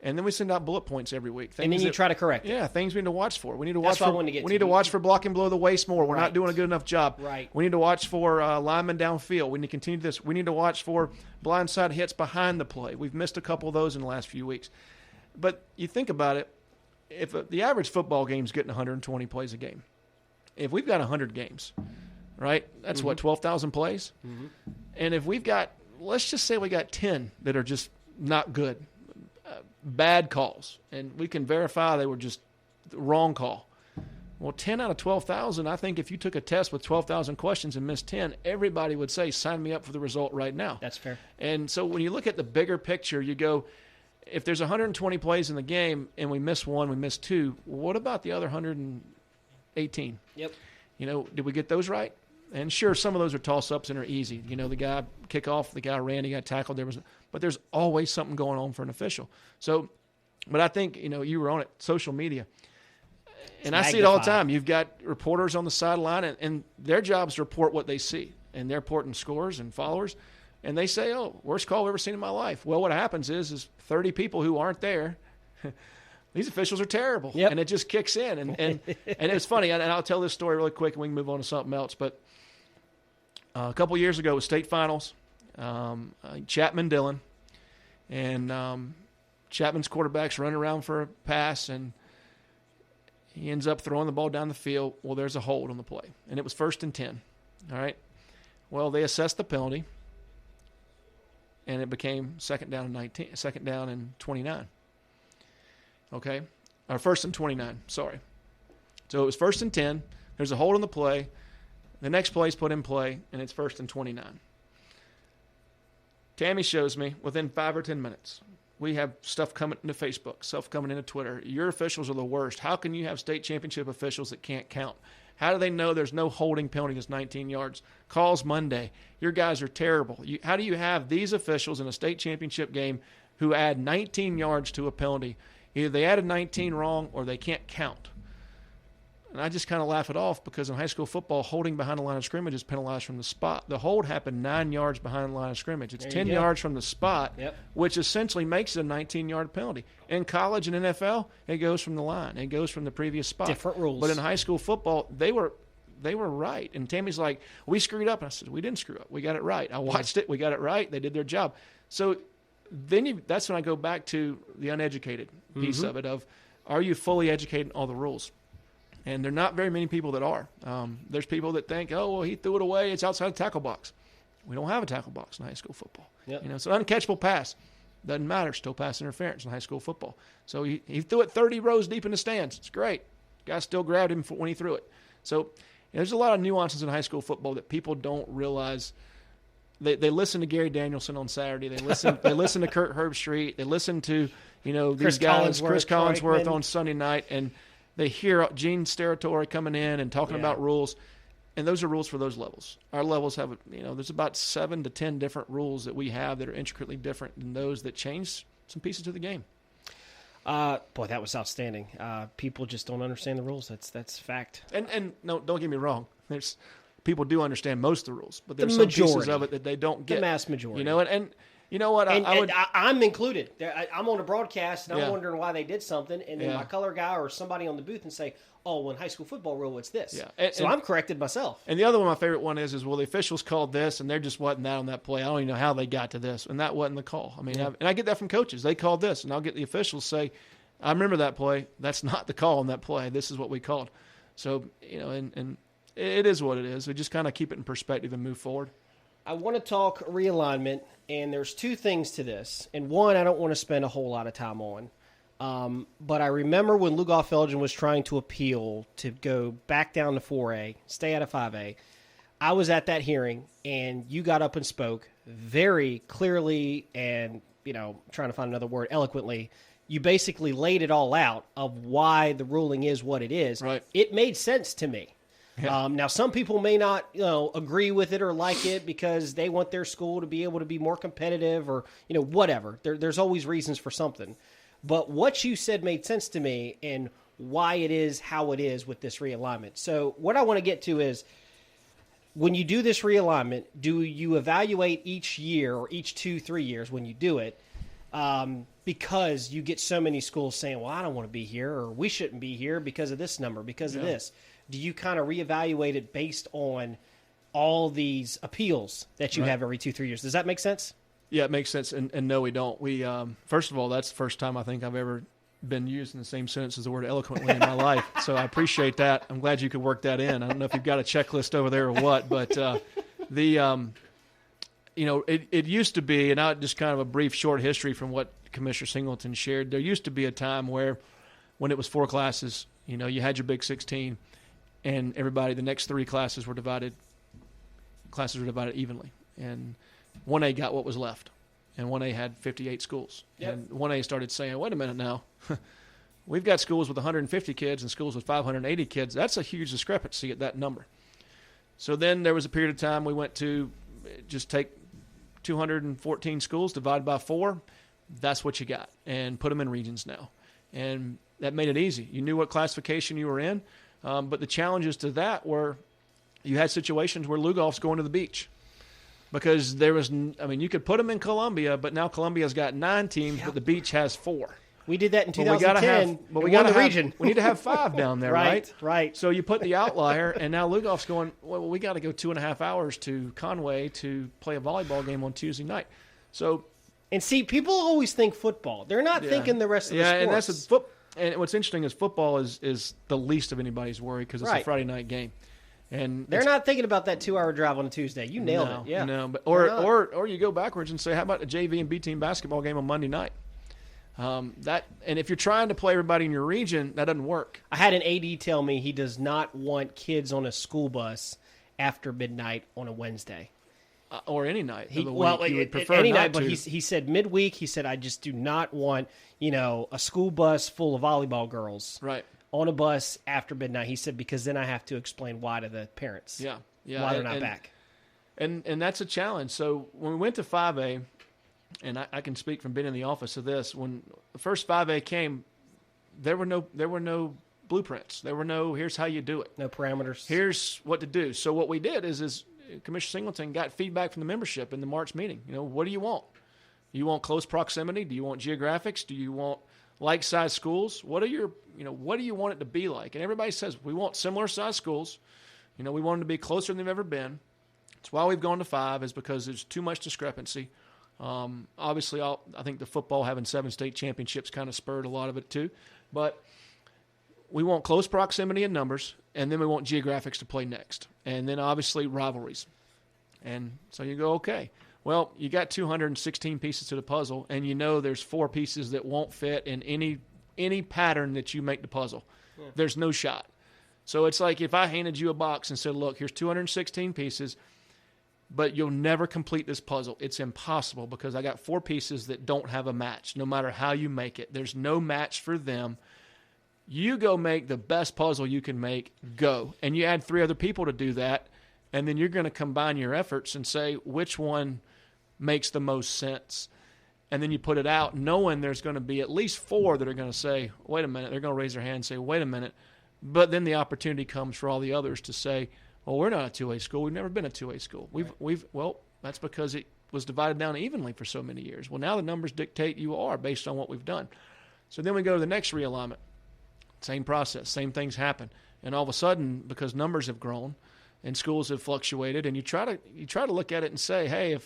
Speaker 2: and then we send out bullet points every week.
Speaker 1: And then you try to correct it.
Speaker 2: Yeah, things we need to watch for. We need to
Speaker 1: watch
Speaker 2: for blocking below the waist more. We're not doing a good enough job.
Speaker 1: Right.
Speaker 2: We need to watch for linemen downfield. We need to continue this. We need to watch for blindside hits behind the play. We've missed a couple of those in the last few weeks. But you think about it, if the average football game is getting 120 plays a game, if we've got 100 games, right, that's what, 12,000 plays? Mm-hmm. And if we've got, let's just say we got 10 that are just not good, bad calls, and we can verify they were just the wrong call. Well, 10 out of 12,000, I think if you took a test with 12,000 questions and missed 10, everybody would say, sign me up for the result right now.
Speaker 1: That's fair.
Speaker 2: And so when you look at the bigger picture, you go, if there's 120 plays in the game and we miss 1, we miss 2, what about the other 118?
Speaker 1: Yep.
Speaker 2: You know, did we get those right? And sure, some of those are toss-ups and are easy. You know, the guy kick off, the guy ran, he got tackled. But there's always something going on for an official. So, but I think, you know, you were on it, social media. And I see it all the time. You've got reporters on the sideline, and their job is to report what they see. And they're reporting scores and followers. And they say, oh, worst call I've ever seen in my life. Well, what happens is 30 people who aren't there, these officials are terrible.
Speaker 1: Yep.
Speaker 2: And it just kicks in. And it's funny, and I'll tell this story really quick and we can move on to something else. But a couple years ago with state finals, Chapman Dillon, and Chapman's quarterback's running around for a pass, and he ends up throwing the ball down the field. Well, there's a hold on the play, and it was 1st and 10. All right. Well, they assessed the penalty, and it became second down and 29. Okay? Or first and 29, sorry. So it was first and 10. There's a hold on the play. The next play is put in play, and it's first and 29. Tammy shows me within 5 or 10 minutes. We have stuff coming into Facebook, stuff coming into Twitter. Your officials are the worst. How can you have state championship officials that can't count? How do they know there's no holding penalty that's 19 yards? Calls Monday. Your guys are terrible. How do you have these officials in a state championship game who add 19 yards to a penalty? Either they added 19 wrong or they can't count. And I just kind of laugh it off because in high school football, holding behind the line of scrimmage is penalized from the spot. The hold happened 9 yards behind the line of scrimmage. It's 10 yards from the spot, which essentially makes it a 19-yard penalty. In college and NFL, it goes from the line. It goes from the previous spot.
Speaker 1: Different rules.
Speaker 2: But in high school football, they were right. And Tammy's like, we screwed up. And I said, we didn't screw up. We got it right. I watched it. We got it right. They did their job. So then that's when I go back to the uneducated piece of it of, are you fully educated in all the rules? And there are not very many people that are. There's people that think, oh, well, he threw it away. It's outside the tackle box. We don't have a tackle box in high school football.
Speaker 1: Yep.
Speaker 2: It's an uncatchable pass. Doesn't matter. Still pass interference in high school football. So he threw it 30 rows deep in the stands. It's great. Guy still grabbed him when he threw it. So there's a lot of nuances in high school football that people don't realize. They listen to Gary Danielson on Saturday. They listen to Kurt Herbstreit. They listen to these guys, Chris Collinsworth on Sunday night, and they hear Gene Steratore coming in and talking about rules, and those are rules for those levels. Our levels have, there's about 7 to 10 different rules that we have that are intricately different than those that change some pieces to the game.
Speaker 1: Boy, that was outstanding. People just don't understand the rules. That's fact.
Speaker 2: And no, don't get me wrong. There's people do understand most of the rules, but there's some pieces of it that they don't get.
Speaker 1: The mass majority.
Speaker 2: And you know what?
Speaker 1: I'm included. I'm on a broadcast, and I'm wondering why they did something, and then my color guy or somebody on the booth and say, oh, well, in high school football rule, it's this. Yeah. So I'm corrected myself.
Speaker 2: And the other one, my favorite one is, well, the officials called this, and there just wasn't that on that play. I don't even know how they got to this, and that wasn't the call. I mean, and I get that from coaches. They called this, and I'll get the officials say, I remember that play. That's not the call on that play. This is what we called. So, and it is what it is. We just kind of keep it in perspective and move forward.
Speaker 1: I want to talk realignment, and there's 2 things to this. And one, I don't want to spend a whole lot of time on. But I remember when Lou Goff-Elgin was trying to appeal to go back down to 4A, stay out of 5A. I was at that hearing, and you got up and spoke very clearly and, trying to find another word, eloquently. You basically laid it all out of why the ruling is what it is.
Speaker 2: Right.
Speaker 1: It made sense to me. Yeah. Now, some people may not, agree with it or like it because they want their school to be able to be more competitive or, whatever. There's always reasons for something. But what you said made sense to me and why it is how it is with this realignment. So what I want to get to is when you do this realignment, do you evaluate each year or each 2-3 years when you do it? Because you get so many schools saying, well, I don't want to be here or we shouldn't be here because of this number, because of this. Do you kind of reevaluate it based on all these appeals that you have every 2-3 years? Does that make sense?
Speaker 2: Yeah, it makes sense. And no, we don't. We first of all, that's the first time I think I've ever been used in the same sentence as the word eloquently in my life. So I appreciate that. I'm glad you could work that in. I don't know if you've got a checklist over there or what, but it used to be, and I just kind of a brief short history from what Commissioner Singleton shared. There used to be a time where when it was 4 classes, you had your Big 16. And the next 3 classes were divided evenly. And 1A got what was left. And 1A had 58 schools. Yep. And 1A started saying, wait a minute now. We've got schools with 150 kids and schools with 580 kids. That's a huge discrepancy at that number. So then there was a period of time we went to just take 214 schools, divide by 4. That's what you got. And put them in regions now. And that made it easy. You knew what classification you were in. But the challenges to that were you had situations where Lugoff's going to the beach because you could put them in Columbia, but now Columbia's got 9 teams, but the beach has 4.
Speaker 1: We did that in 2010.
Speaker 2: We got the region. We need to have 5 down there, right?
Speaker 1: Right.
Speaker 2: So you put the outlier, and now Lugoff's going, well, we got to go 2.5 hours to Conway to play a volleyball game on Tuesday night. So,
Speaker 1: and see, people always think football. They're not thinking the rest of the sports.
Speaker 2: Yeah, and that's And what's interesting is football is the least of anybody's worry because it's a Friday night game. And
Speaker 1: they're not thinking about that 2-hour drive on a Tuesday. You nailed it. Yeah.
Speaker 2: No, but or you go backwards and say, how about a JV and B team basketball game on Monday night? And if you're trying to play everybody in your region, that doesn't work.
Speaker 1: I had an AD tell me he does not want kids on a school bus after midnight on a Wednesday.
Speaker 2: Or any night of the week.
Speaker 1: Well,
Speaker 2: you would prefer
Speaker 1: any
Speaker 2: not
Speaker 1: night,
Speaker 2: to.
Speaker 1: but he said midweek. He said, I just do not want a school bus full of volleyball girls on a bus after midnight. He said, because then I have to explain why to the parents.
Speaker 2: Yeah.
Speaker 1: Why they're not back.
Speaker 2: And that's a challenge. So when we went to 5A, and I can speak from being in the office of this, when the first 5A came, there were no blueprints. There were no, here's how you do it.
Speaker 1: No parameters.
Speaker 2: Here's what to do. So what we did is Commissioner Singleton got feedback from the membership in the March meeting. What do you want? You want close proximity? Do you want geographics? Do you want like-sized schools? What do you want it to be like? And everybody says, we want similar-sized schools. We want them to be closer than they've ever been. It's why we've gone to 5 is because there's too much discrepancy. Obviously, I think the football having 7 state championships kind of spurred a lot of it too. But we want close proximity in numbers, and then we want geographics to play next. And then obviously rivalries. And so you go, okay, well, you got 216 pieces to the puzzle, and there's 4 pieces that won't fit in any pattern that you make the puzzle. Yeah. There's no shot. So it's like if I handed you a box and said, look, here's 216 pieces, but you'll never complete this puzzle. It's impossible because I got 4 pieces that don't have a match, no matter how you make it. There's no match for them. You go make the best puzzle you can make, go. And you add 3 other people to do that, and then you're going to combine your efforts and say which one makes the most sense. And then you put it out knowing there's going to be at least 4 that are going to say, wait a minute. They're going to raise their hand and say, wait a minute. But then the opportunity comes for all the others to say, well, we're not a 2A school. We've never been a 2A school. Well, that's because it was divided down evenly for so many years. Well, now the numbers dictate you are based on what we've done. So then we go to the next realignment. Same process, same things happen. And all of a sudden, because numbers have grown and schools have fluctuated, and you try to look at it and say, hey,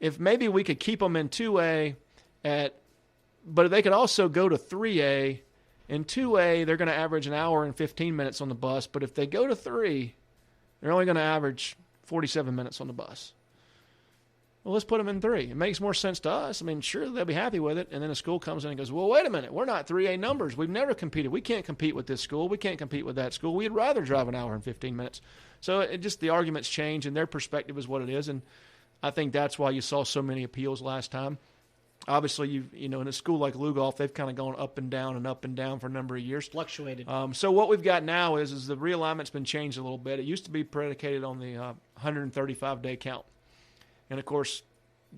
Speaker 2: if maybe we could keep them in 2A but if they could also go to 3A. In 2A, they're going to average an hour and 15 minutes on the bus, but if they go to 3, they're only going to average 47 minutes on the bus. Well, let's put them in 3. It makes more sense to us. I mean, sure, they'll be happy with it. And then a school comes in and goes, well, wait a minute. We're not 3A numbers. We've never competed. We can't compete with this school. We can't compete with that school. We'd rather drive an hour and 15 minutes. So the arguments change, and their perspective is what it is. And I think that's why you saw so many appeals last time. Obviously, in a school like Lugoff, they've kind of gone up and down for a number of years.
Speaker 1: Fluctuated.
Speaker 2: So what we've got now is the realignment's been changed a little bit. It used to be predicated on the 135-day count. And, of course,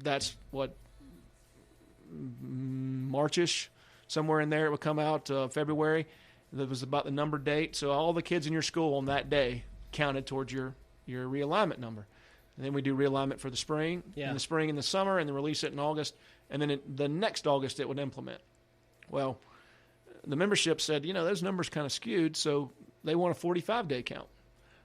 Speaker 2: that's what, March-ish, somewhere in there it would come out, February. That was about the number date. So all the kids in your school on that day counted towards your realignment number. And then we do realignment for the spring, in the spring and the summer, and then release it in August. And then the next August it would implement. Well, the membership said, those numbers kind of skewed, so they want a 45-day count.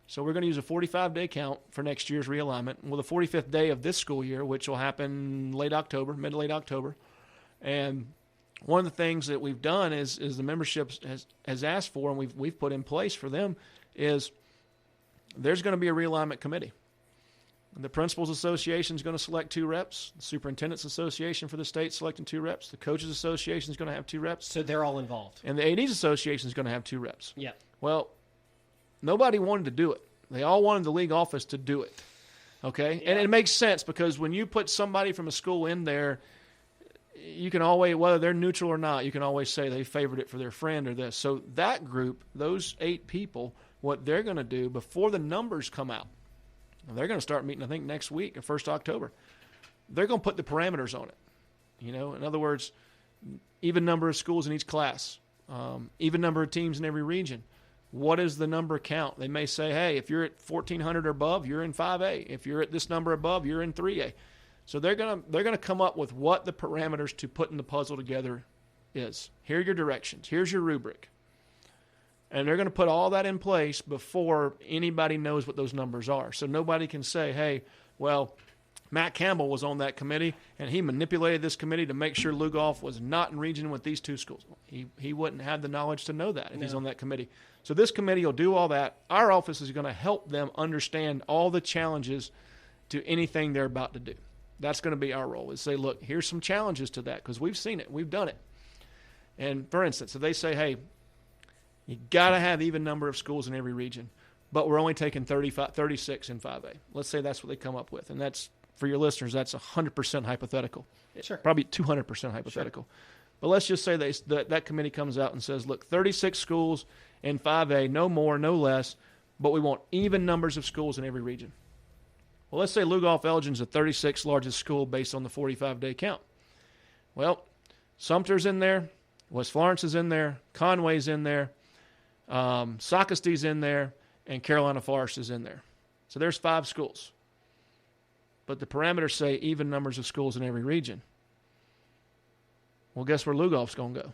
Speaker 2: So we're going to use a 45-day count for next year's realignment. Well, the 45th day of this school year, which will happen mid to late October. And one of the things that we've done is the membership has asked for, and we've put in place for them, is there's going to be a realignment committee. The Principals Association is going to select 2 reps. The Superintendent's Association for the state selecting 2 reps. The Coaches Association is going to have 2 reps.
Speaker 1: So they're all involved.
Speaker 2: And the ADs Association is going to have 2 reps.
Speaker 1: Yeah.
Speaker 2: Well, nobody wanted to do it. They all wanted the league office to do it. Okay? Yeah. And it makes sense because when you put somebody from a school in there, you can always, whether they're neutral or not, you can always say they favored it for their friend or this. So that group, those 8 people, what they're going to do before the numbers come out, they're going to start meeting, I think, next week, or 1st October. They're going to put the parameters on it. In other words, even number of schools in each class, even number of teams in every region. What is the number count? They may say, hey, if you're at 1,400 or above, you're in 5A. If you're at this number above, you're in 3A. So they're going to come up with what the parameters to putting the puzzle together is. Here are your directions. Here's your rubric. And they're going to put all that in place before anybody knows what those numbers are. So nobody can say, hey, well, Matt Campbell was on that committee, and he manipulated this committee to make sure Lugoff was not in region with these two schools. He wouldn't have the knowledge to know that if he's on that committee. So this committee will do all that. Our office is going to help them understand all the challenges to anything they're about to do. That's going to be our role, is say, look, here's some challenges to that, because we've seen it. We've done it. And, for instance, if they say, hey, you got to have even number of schools in every region, but we're only taking 36 in 5A. Let's say that's what they come up with, and that's, for your listeners, that's 100% hypothetical.
Speaker 1: Sure.
Speaker 2: Probably 200% hypothetical. Sure. But let's just say that committee comes out and says, look, 36 schools in 5A, no more, no less, but we want even numbers of schools in every region. Well, let's say Lugoff Elgin's the 36th largest school based on the 45-day count. Well, Sumter's in there, West Florence is in there, Conway's in there, Socastie's in there, and Carolina Forest is in there. So there's 5 schools. But the parameters say even numbers of schools in every region. Well, guess where Lugoff's going to go?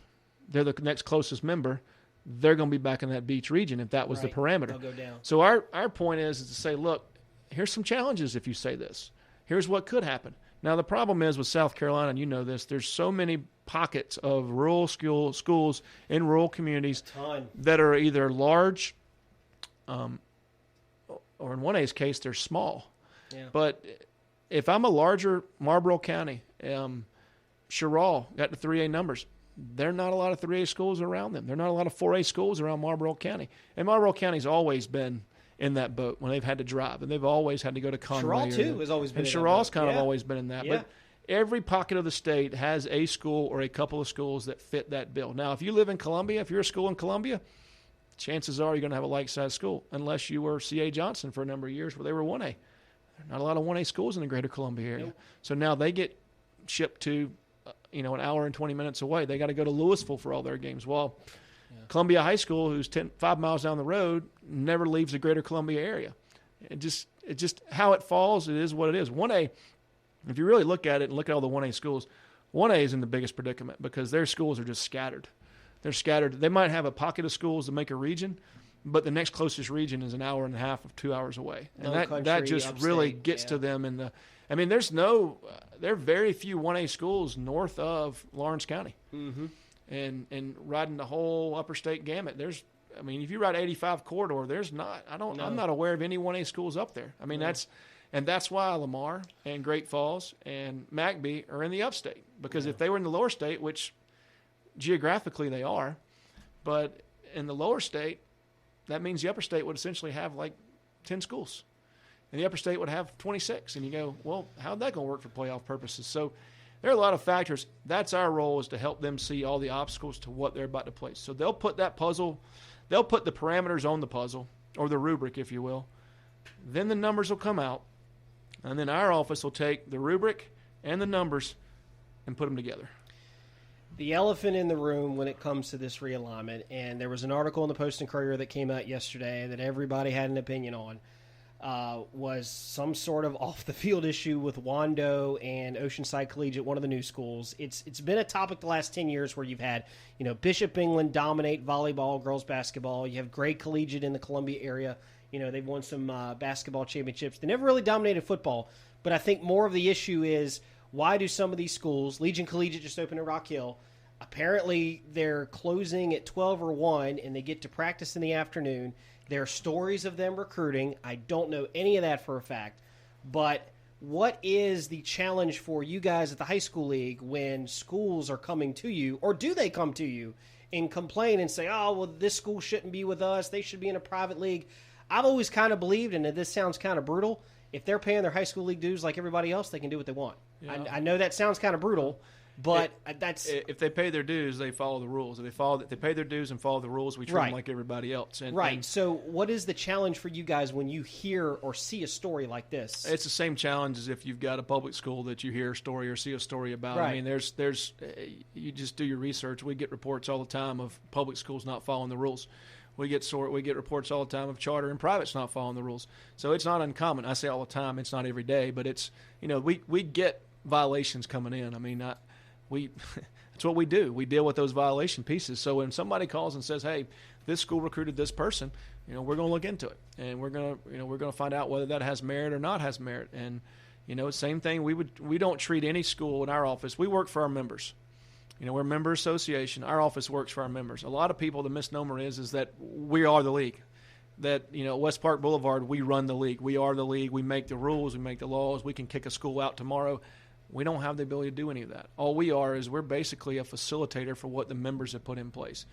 Speaker 2: They're the next closest member. They're going to be back in that beach region if that was the parameter.
Speaker 1: They'll go down.
Speaker 2: So our point is to say, look, here's some challenges if you say this. Here's what could happen. Now, the problem is with South Carolina, and you know this, there's so many pockets of rural schools in rural communities that are either large or in 1A's case, they're small.
Speaker 1: Yeah.
Speaker 2: But if I'm a larger Marlboro County, Sherrall got the 3A numbers. There are not a lot of 3A schools around them. There are not a lot of 4A schools around Marlboro County. And Marlboro County's always been in that boat when they've had to drive, and they've always had to go to Conway.
Speaker 1: Sherrall, too, has always been
Speaker 2: and
Speaker 1: in
Speaker 2: Sherrall's
Speaker 1: that
Speaker 2: kind
Speaker 1: boat.
Speaker 2: of always been in that.
Speaker 1: Yeah.
Speaker 2: But every pocket of the state has a school or a couple of schools that fit that bill. Now, if you live in Columbia, if you're a school in Columbia, chances are you're going to have a like-sized school, unless you were C.A. Johnson for a number of years where they were 1A. There are not a lot of 1A schools in the greater Columbia area.
Speaker 1: Nope.
Speaker 2: So now they get shipped to, an hour and 20 minutes away. They got to go to Louisville for all their games. Well, Columbia High School, who's 5 miles down the road, never leaves the greater Columbia area. It just how it falls, it is what it is. 1A, if you really look at it and look at all the 1A schools, 1A is in the biggest predicament because their schools are just scattered. They're scattered. They might have a pocket of schools to make a region, but the next closest region is an hour and a half of 2 hours away. And that just
Speaker 1: upstate,
Speaker 2: really gets to them in the – there are very few 1A schools north of Lawrence County. Mm-hmm. And riding the whole upper state gamut, if you ride 85 corridor, I'm not aware of any 1A schools up there. That's why Lamar and Great Falls and McBee are in the upstate, because if they were in the lower state, which geographically they are, but in the lower state, that means the upper state would essentially have like 10 schools. And the upper state would have 26. And you go, well, how's that going to work for playoff purposes? So there are a lot of factors. That's our role, is to help them see all the obstacles to what they're about to place. So they'll put that puzzle, they'll put the parameters on the puzzle, or the rubric, if you will. Then the numbers will come out, and then our office will take the rubric and the numbers and put them together.
Speaker 1: The elephant in the room when it comes to this realignment, and there was an article in the Post-and-Courier that came out yesterday that everybody had an opinion on, was some sort of off-the-field issue with Wando and Oceanside Collegiate, one of the new schools. It's been a topic the last 10 years where you've had, Bishop England dominate volleyball, girls basketball. You have Gray Collegiate in the Columbia area. They've won some basketball championships. They never really dominated football, but I think more of the issue is, why do some of these schools, Legion Collegiate just opened in Rock Hill, apparently they're closing at 12 or 1, and they get to practice in the afternoon. There are stories of them recruiting. I don't know any of that for a fact. But what is the challenge for you guys at the high school league when schools are coming to you, or do they come to you and complain and say, oh, well, this school shouldn't be with us, they should be in a private league? I've always kind of believed, and this sounds kind of brutal, if they're paying their high school league dues like everybody else, they can do what they want. Yeah. I know that sounds kind of brutal, but
Speaker 2: if they pay their dues, they follow the rules. If they pay their dues and follow the rules, we treat them like everybody else.
Speaker 1: So what is the challenge for you guys when you hear or see a story like this?
Speaker 2: It's the same challenge as if you've got a public school that you hear a story or see a story about. Right. There's you just do your research. We get reports all the time of public schools not following the rules. We get reports all the time of charter and privates not following the rules. So it's not uncommon. I say all the time, it's not every day, but it's we get violations coming in. That's what we do. We deal with those violation pieces. So when somebody calls and says, "Hey, this school recruited this person," we're going to look into it, and we're going to find out whether that has merit or not has merit. And Same thing. We don't treat any school in our office. We work for our members. We're a member association. Our office works for our members. A lot of people, the misnomer is that we are the league. That, West Park Boulevard, we run the league. We are the league. We make the rules. We make the laws. We can kick a school out tomorrow. We don't have the ability to do any of that. All we are is we're basically a facilitator for what the members have put in place.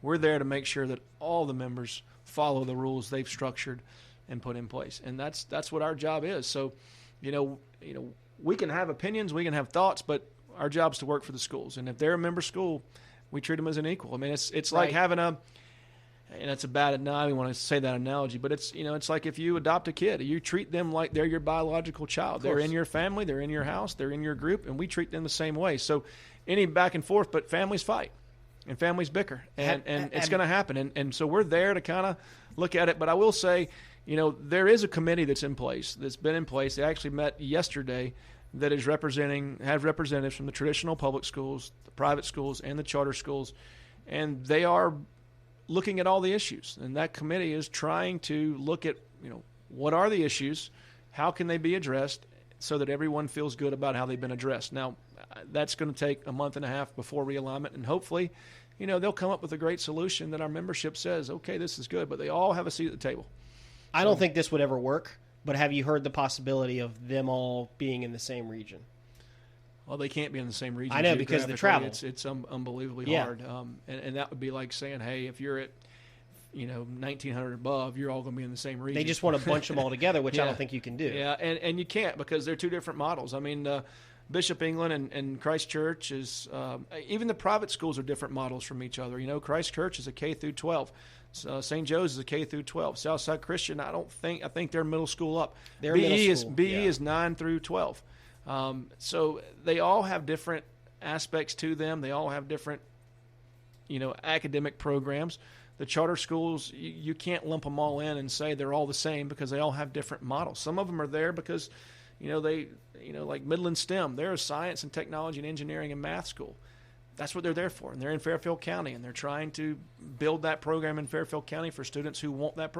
Speaker 2: We're there to make sure that all the members follow the rules they've structured and put in place. And that's what our job is. So, we can have opinions, we can have thoughts, but our job is to work for the schools. And if they're a member school, we treat them as an equal. I mean, it's like having and it's a bad, I don't want to say that analogy, but it's like if you adopt a kid, you treat them like they're your biological child. They're in your family, they're in your house, they're in your group, and we treat them the same way. So any back and forth, but families fight and families bicker, and it's going to happen. And so we're there to kind of look at it. But I will say, there is a committee that's been in place. They actually met yesterday that have representatives from the traditional public schools, the private schools, and the charter schools. And they are looking at all the issues. And that committee is trying to look at, what are the issues? How can they be addressed so that everyone feels good about how they've been addressed? Now, that's going to take a month and a half before realignment. And hopefully, they'll come up with a great solution that our membership says, okay, this is good. But they all have a seat at the table.
Speaker 1: I don't think this would ever work, but have you heard the possibility of them all being in the same region?
Speaker 2: Well, they can't be in the same region.
Speaker 1: I know, because of the travel.
Speaker 2: It's unbelievably hard. And that would be like saying, hey, if you're at 1900 above, you're all going to be in the same region.
Speaker 1: They just want to bunch them all together, which I don't think you can do.
Speaker 2: Yeah, and you can't, because they're two different models. I mean, Bishop England and Christ Church is even the private schools are different models from each other. Christ Church is a K through 12. St. Joe's is a K through 12. Southside Christian, I think they're middle school up. BE is 9 through 12. So they all have different aspects to them. They all have different, academic programs. The charter schools, you can't lump them all in and say they're all the same, because they all have different models. Some of them are there because, like Midland STEM, they're a science and technology and engineering and math school. That's what they're there for. And they're in Fairfield County, and they're trying to build that program in Fairfield County for students who want that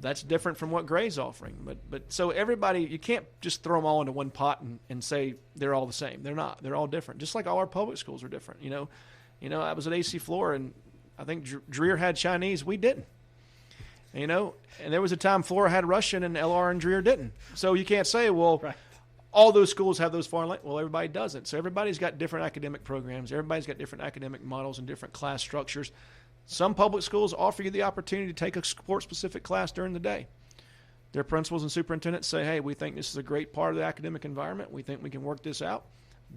Speaker 2: That's different from what Gray's offering. But so everybody, you can't just throw them all into one pot and say they're all the same. They're not. They're all different. Just like all our public schools are different. I was at AC Flora, and I think Dreer had Chinese. We didn't. And there was a time Flora had Russian and LR and Dreer didn't. So you can't say, well, all those schools have those foreign languages. Well, everybody doesn't. So everybody's got different academic programs. Everybody's got different academic models and different class structures. Some public schools offer you the opportunity to take a sport-specific class during the day. Their principals and superintendents say, hey, we think this is a great part of the academic environment. We think we can work this out.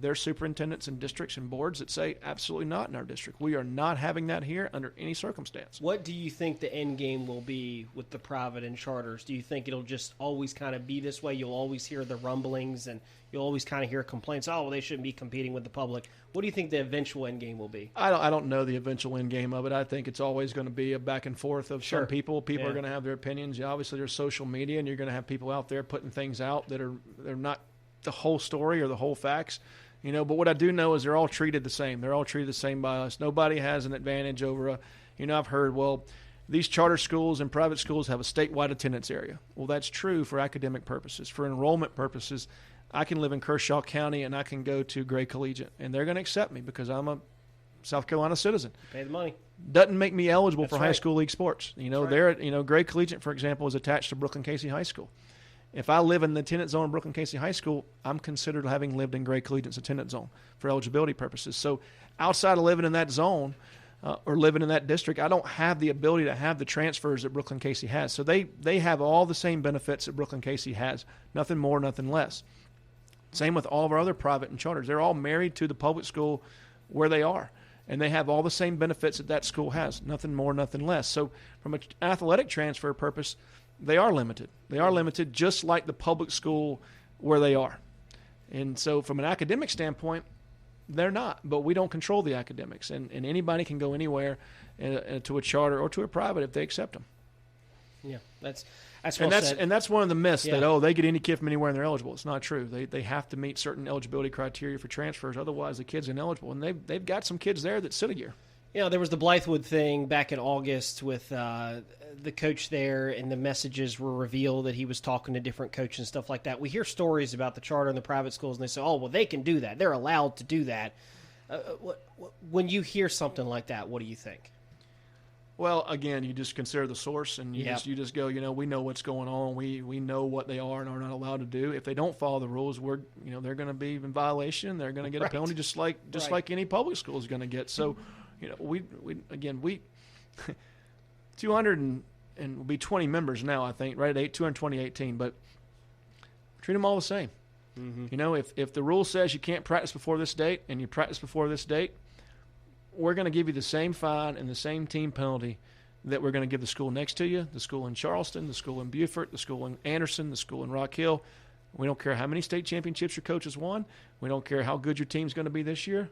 Speaker 2: There's superintendents and districts and boards that say, absolutely not in our district. We are not having that here under any circumstance.
Speaker 1: What do you think the end game will be with the private and charters? Do you think it'll just always kind of be this way? You'll always hear the rumblings, and you'll always kind of hear complaints, oh, well, they shouldn't be competing with the public. What do you think the eventual end game will be?
Speaker 2: I don't know the eventual end game of it. I think it's always going to be a back and forth of some people. People are going to have their opinions. Obviously, there's social media, and you're going to have people out there putting things out that they're not the whole story or the whole facts. But what I do know is they're all treated the same. They're all treated the same by us. Nobody has an advantage over I've heard, well, these charter schools and private schools have a statewide attendance area. Well, that's true for academic purposes. For enrollment purposes, I can live in Kershaw County and I can go to Gray Collegiate, and they're going to accept me because I'm a South Carolina citizen.
Speaker 1: Pay the money.
Speaker 2: Doesn't make me eligible for high school league sports. Gray Collegiate, for example, is attached to Brooklyn Casey High School. If I live in the attendance zone of Brooklyn Casey High School, I'm considered having lived in Gray Collegiate's attendance zone for eligibility purposes. So outside of living in that zone or living in that district, I don't have the ability to have the transfers that Brooklyn Casey has. So they have all the same benefits that Brooklyn Casey has, nothing more, nothing less. Same with all of our other private and charters. They're all married to the public school where they are, and they have all the same benefits that school has, nothing more, nothing less. So from an athletic transfer purpose, they are limited. They are limited just like the public school where they are. And so from an academic standpoint, they're not. But we don't control the academics. And anybody can go anywhere to a charter or to a private if they accept them.
Speaker 1: Yeah, that's well said.
Speaker 2: And that's one of the myths that, they get any kid from anywhere and they're eligible. It's not true. They have to meet certain eligibility criteria for transfers. Otherwise, the kid's ineligible. And they've got some kids there that sit a year.
Speaker 1: There was the Blythewood thing back in August with the coach there, and the messages were revealed that he was talking to different coaches and stuff like that. We hear stories about the charter and the private schools, and they say, oh, well, they can do that. They're allowed to do that. When you hear something like that, what do you think?
Speaker 2: Well, again, you just consider the source, and you just go, we know what's going on. We know what they are and are not allowed to do. If they don't follow the rules, they're going to be in violation. They're going to get a penalty, just like any public school is going to get. So, we 200 and will be 20 members now, I think, right at 218, but treat them all the same. Mm-hmm. If the rule says you can't practice before this date and you practice before this date, we're going to give you the same fine and the same team penalty that we're going to give the school next to you, the school in Charleston, the school in Beaufort, the school in Anderson, the school in Rock Hill. We don't care how many state championships your coach has won. We don't care how good your team's going to be this year.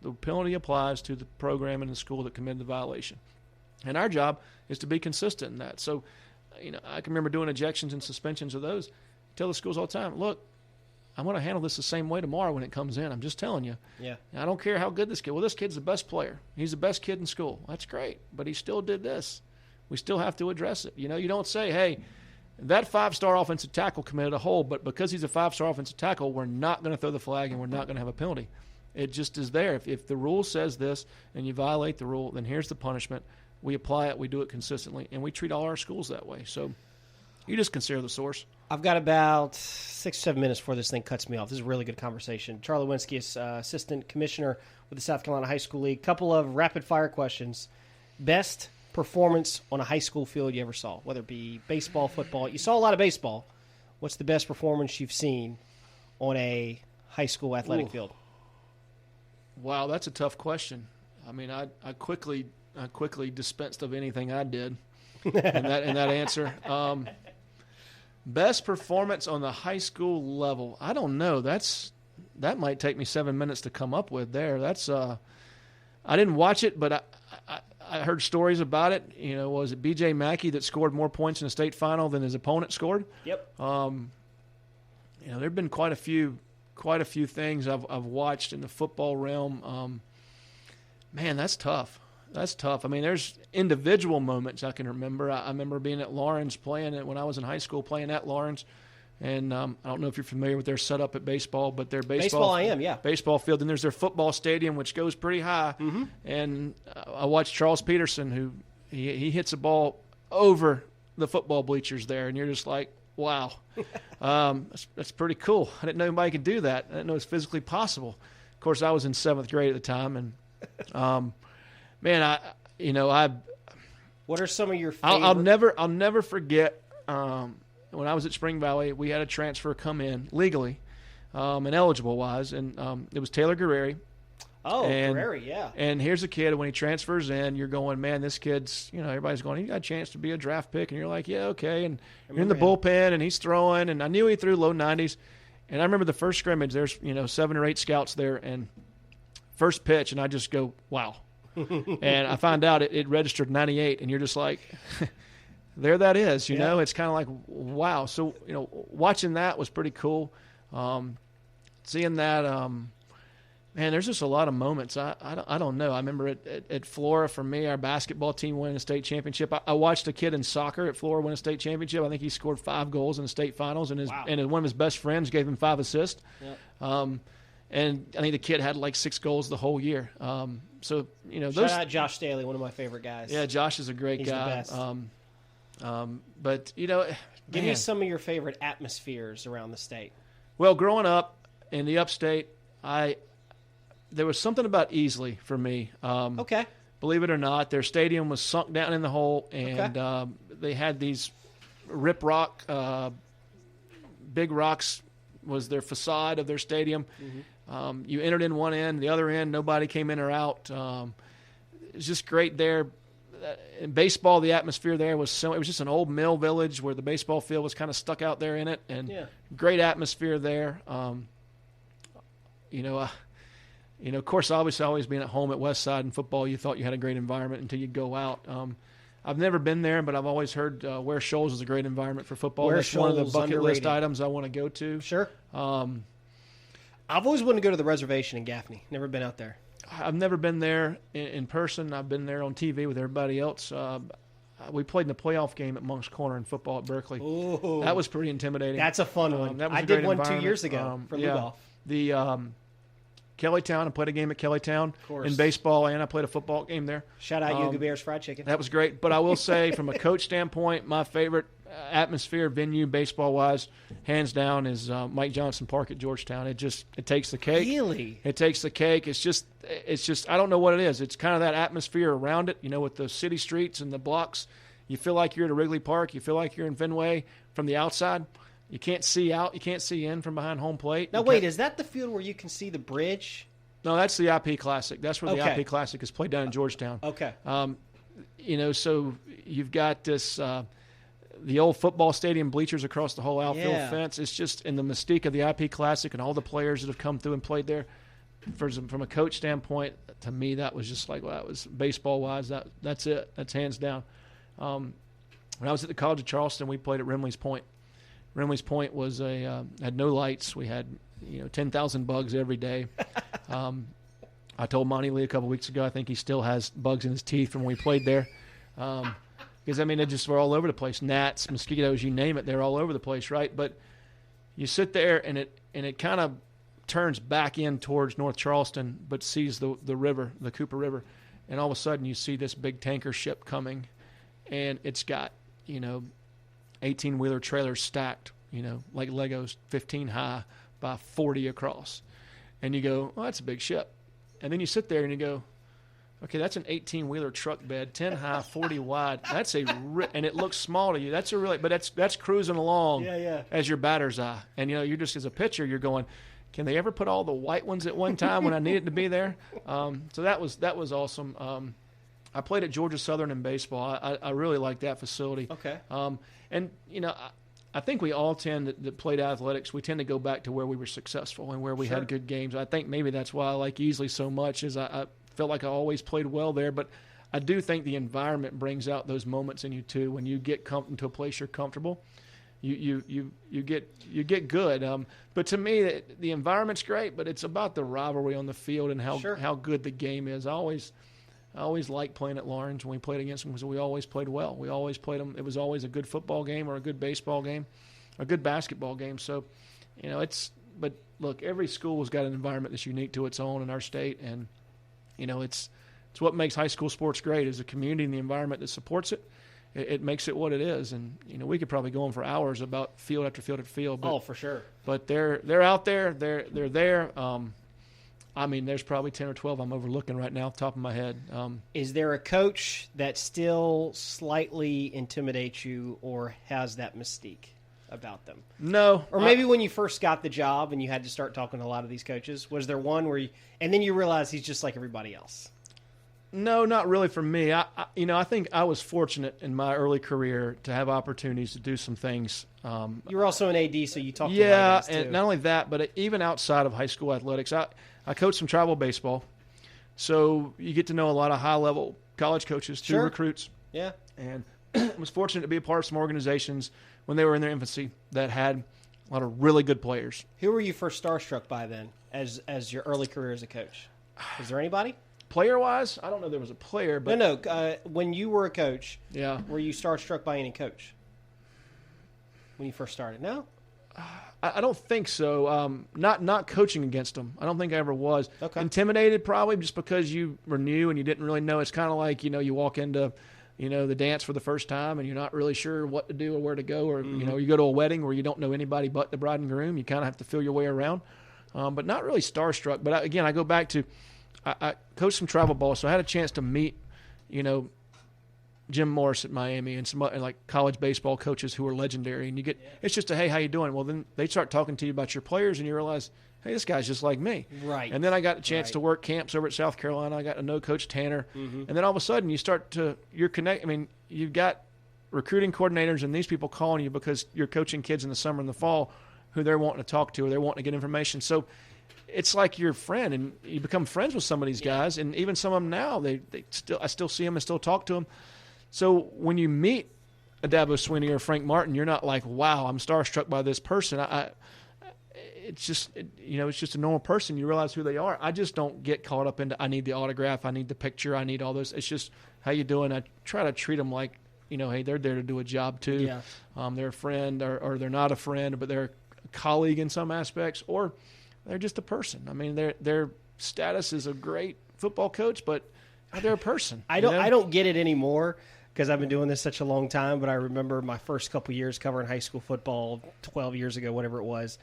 Speaker 2: The penalty applies to the program and the school that committed the violation. And our job is to be consistent in that. So, I can remember doing ejections and suspensions of those. Tell the schools all the time, look, I'm going to handle this the same way tomorrow when it comes in. I'm just telling you.
Speaker 1: Yeah.
Speaker 2: I don't care how good this kid. Well, this kid's the best player. He's the best kid in school. That's great. But he still did this. We still have to address it. You don't say, hey, that 5-star offensive tackle committed a hold, but because he's a 5-star offensive tackle, we're not going to throw the flag and we're not going to have a penalty. It just is there. If the rule says this and you violate the rule, then here's the punishment. We apply it. We do it consistently. And we treat all our schools that way. So you just consider the source.
Speaker 1: I've got about 6 or 7 minutes before this thing cuts me off. This is a really good conversation. Charlie Wentzky is assistant commissioner with the South Carolina High School League. Couple of rapid-fire questions. Best performance on a high school field you ever saw, whether it be baseball, football. You saw a lot of baseball. What's the best performance you've seen on a high school athletic field?
Speaker 2: Wow, that's a tough question. I mean, I quickly dispensed of anything I did in that answer. Best performance on the high school level. I don't know. That might take me 7 minutes to come up with there. That's I didn't watch it, but I heard stories about it. Was it B.J. Mackey that scored more points in the state final than his opponent scored?
Speaker 1: Yep.
Speaker 2: There've been quite a few things I've watched in the football realm. Man, that's tough. That's tough. I mean, there's individual moments I can remember. I remember being at Lawrence playing it when I was in high school, playing at Lawrence. And I don't know if you're familiar with their setup at baseball, but their baseball
Speaker 1: I am, yeah.
Speaker 2: Baseball field. And there's their football stadium, which goes pretty high. Mm-hmm. And I watched Charles Peterson, who he hits a ball over the football bleachers there. And you're just like, wow, that's pretty cool. I didn't know anybody could do that. I didn't know it was physically possible. Of course, I was in 7th grade at the time. And, man,
Speaker 1: what are some of your favorite?
Speaker 2: I'll never forget when I was at Spring Valley, we had a transfer come in legally and eligible-wise, and it was Taylor Guerreri.
Speaker 1: Oh, Guerreri, yeah.
Speaker 2: And here's a kid, when he transfers in, you're going, man, this kid's, everybody's going, he got a chance to be a draft pick, and you're like, yeah, okay. And you're in the bullpen, and he's throwing, and I knew he threw low 90s. And I remember the first scrimmage, there's, 7 or 8 scouts there, and first pitch, and I just go, wow. And I find out it registered 98, and you're just like, there that is, you know. It's kind of like, wow. So, watching that was pretty cool. Seeing that, man, there's just a lot of moments. I don't know. I remember at Flora, for me, our basketball team winning a state championship. I watched a kid in soccer at Flora win a state championship. I think he scored 5 goals in the state finals, and one of his best friends gave him 5 assists. Yep. And I think the kid had like 6 goals the whole year. So,
Speaker 1: shout out Josh Staley, one of my favorite guys.
Speaker 2: Yeah, Josh is a great guy.
Speaker 1: He's the best.
Speaker 2: But,
Speaker 1: give me some of your favorite atmospheres around the state.
Speaker 2: Well, growing up in the upstate, there was something about Easley for me.
Speaker 1: Okay.
Speaker 2: Believe it or not, their stadium was sunk down in the hole, and they had these rip rock, big rocks was their facade of their stadium. Mm-hmm. You entered in one end, the other end, nobody came in or out. It was just great there. In baseball, the atmosphere there was it was just an old mill village where the baseball field was kind of stuck out there in it, and great atmosphere there. Of course, obviously, always being at home at West Side in football, you thought you had a great environment until you go out. I've never been there, but I've always heard Ware Shoals is a great environment for football. That's one of the bucket list items I want to go to.
Speaker 1: Sure. I've always wanted to go to the reservation in Gaffney. Never been out there.
Speaker 2: I've never been there in person. I've been there on TV with everybody else. We played in the playoff game at Monk's Corner in football at Berkeley.
Speaker 1: Ooh.
Speaker 2: That was pretty intimidating.
Speaker 1: That's a fun one.
Speaker 2: That was
Speaker 1: I
Speaker 2: a
Speaker 1: did
Speaker 2: great
Speaker 1: one 2
Speaker 2: environment.
Speaker 1: years ago for Lugolf.
Speaker 2: The Kellytown, I played a game at Kellytown in baseball, and I played a football game there.
Speaker 1: Shout out Yuga Bears Fried Chicken.
Speaker 2: That was great. But I will say, from a coach standpoint, my favorite atmosphere, venue, baseball-wise, hands down, is Mike Johnson Park at Georgetown. It takes the cake.
Speaker 1: Really?
Speaker 2: It takes the cake. It's just I don't know what it is. It's kind of that atmosphere around it, with the city streets and the blocks. You feel like you're at a Wrigley Park. You feel like you're in Fenway from the outside. You can't see out. You can't see in from behind home plate.
Speaker 1: Now, wait, is that the field where you can see the bridge?
Speaker 2: No, that's the IP Classic. That's where the IP Classic is played down in Georgetown.
Speaker 1: Okay.
Speaker 2: So you've got this the old football stadium bleachers across the whole outfield fence. It's just in the mystique of the IP Classic and all the players that have come through and played there. From a coach standpoint, to me, that was just like, well, that was baseball-wise. That's it. That's hands down. When I was at the College of Charleston, we played at Rimley's Point. Rimley's Point was had no lights. We had 10,000 bugs every day. I told Monty Lee a couple weeks ago, I think he still has bugs in his teeth from when we played there. Because, they just were all over the place. Gnats, mosquitoes, you name it, they're all over the place, right? But you sit there, and it kind of turns back in towards North Charleston, but sees the river, the Cooper River. And all of a sudden, you see this big tanker ship coming, and it's got, 18-wheeler trailers stacked, like Legos, 15 high by 40 across. And you go, well, that's a big ship. And then you sit there and you go, okay, that's an 18-wheeler truck bed, 10 high, 40 wide. That's and it looks small to you. That's but that's cruising along as your batter's eye. And you're just, as a pitcher, you're going, can they ever put all the white ones at one time when I need it to be there? So that was awesome. I played at Georgia Southern in baseball. I really liked that facility.
Speaker 1: Okay.
Speaker 2: And I think we all that played athletics, we tend to go back to where we were successful and where we had good games. I think maybe that's why I like Easley so much, is I felt like I always played well there. But I do think the environment brings out those moments in you too. When you get into a place you're comfortable, you get good. But to me, the environment's great, but it's about the rivalry on the field and how good the game is. I always liked playing at Lawrence when we played against them because we always played well. We always played them. It was always a good football game or a good baseball game, a good basketball game. So, but look, every school has got an environment that's unique to its own in our state. And, it's what makes high school sports great, is the community and the environment that supports it. It makes it what it is. And, we could probably go on for hours about field after field after field. But,
Speaker 1: for sure.
Speaker 2: But they're out there. They're there. There's probably 10 or 12 I'm overlooking right now off the top of my head.
Speaker 1: Is there a coach that still slightly intimidates you or has that mystique about them?
Speaker 2: No.
Speaker 1: Or maybe when you first got the job and you had to start talking to a lot of these coaches, was there one where and then you realize he's just like everybody else?
Speaker 2: No, not really for me. I think I was fortunate in my early career to have opportunities to do some things.
Speaker 1: You were also an AD, so you talked to a lot of guys too.
Speaker 2: And not only that, but even outside of high school athletics, I coached some travel baseball, so you get to know a lot of high-level college coaches, recruits.
Speaker 1: Yeah.
Speaker 2: And I was fortunate to be a part of some organizations when they were in their infancy that had a lot of really good players.
Speaker 1: Who were you first starstruck by then as your early career as a coach? Was there anybody?
Speaker 2: Player-wise, I don't know if there was a player. But
Speaker 1: No. When you were a coach,
Speaker 2: were
Speaker 1: you starstruck by any coach when you first started? No?
Speaker 2: I don't think so. Not coaching against them. I don't think I ever was.
Speaker 1: Okay.
Speaker 2: Intimidated probably just because you were new and you didn't really know. It's kind of like, you walk into, the dance for the first time and you're not really sure what to do or where to go. Or, you go to a wedding where you don't know anybody but the bride and groom. You kind of have to feel your way around. But not really starstruck. But again, I go back to I coached some travel ball, so I had a chance to meet, Jim Morris at Miami and some like college baseball coaches who are legendary. And it's just hey, how you doing? Well, then they start talking to you about your players, and you realize, hey, this guy's just like me.
Speaker 1: Right.
Speaker 2: And then I got a chance to work camps over at South Carolina. I got to know Coach Tanner. Mm-hmm. And then all of a sudden you've got recruiting coordinators and these people calling you because you're coaching kids in the summer and the fall who they're wanting to talk to or they're wanting to get information. So it's like your friend, and you become friends with some of these guys, and even some of them now, I still see them and still talk to them. So when you meet a Dabo Swinney or Frank Martin, you're not like, wow, I'm starstruck by this person. it's just it's just a normal person. You realize who they are. I just don't get caught up into I need the autograph, I need the picture, I need all this. It's just how you doing. I try to treat them like hey, they're there to do a job too.
Speaker 1: Yeah.
Speaker 2: They're a friend, or they're not a friend, but they're a colleague in some aspects, or they're just a person. I mean, their status is a great football coach, but they're a person.
Speaker 1: I don't get it anymore because I've been doing this such a long time, but I remember my first couple years covering high school football 12 years ago, whatever it was,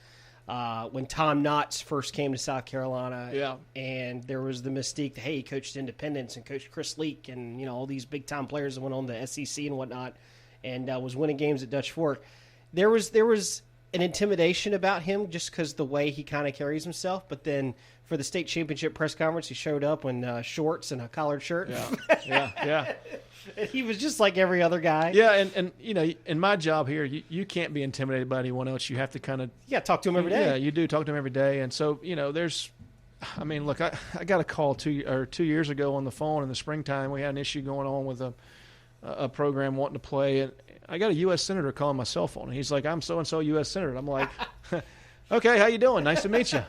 Speaker 1: when Tom Knotts first came to South Carolina.
Speaker 2: Yeah.
Speaker 1: And there was the mystique that, hey, he coached Independence and coached Chris Leak and, all these big-time players that went on the SEC and whatnot and was winning games at Dutch Fork. There was an intimidation about him just because the way he kind of carries himself, but then for the state championship press conference, he showed up in shorts and a collared shirt.
Speaker 2: Yeah.
Speaker 1: He was just like every other guy.
Speaker 2: Yeah, and in my job here, you can't be intimidated by anyone else. You have to kind of
Speaker 1: talk to him every day.
Speaker 2: Yeah, you do talk to him every day, and so look, I got a call 2 years ago on the phone in the springtime. We had an issue going on with a program wanting to play, and I got a U.S. Senator calling my cell phone, and he's like, "I'm so and so U.S. Senator." I'm like, "Okay, how you doing? Nice to meet you."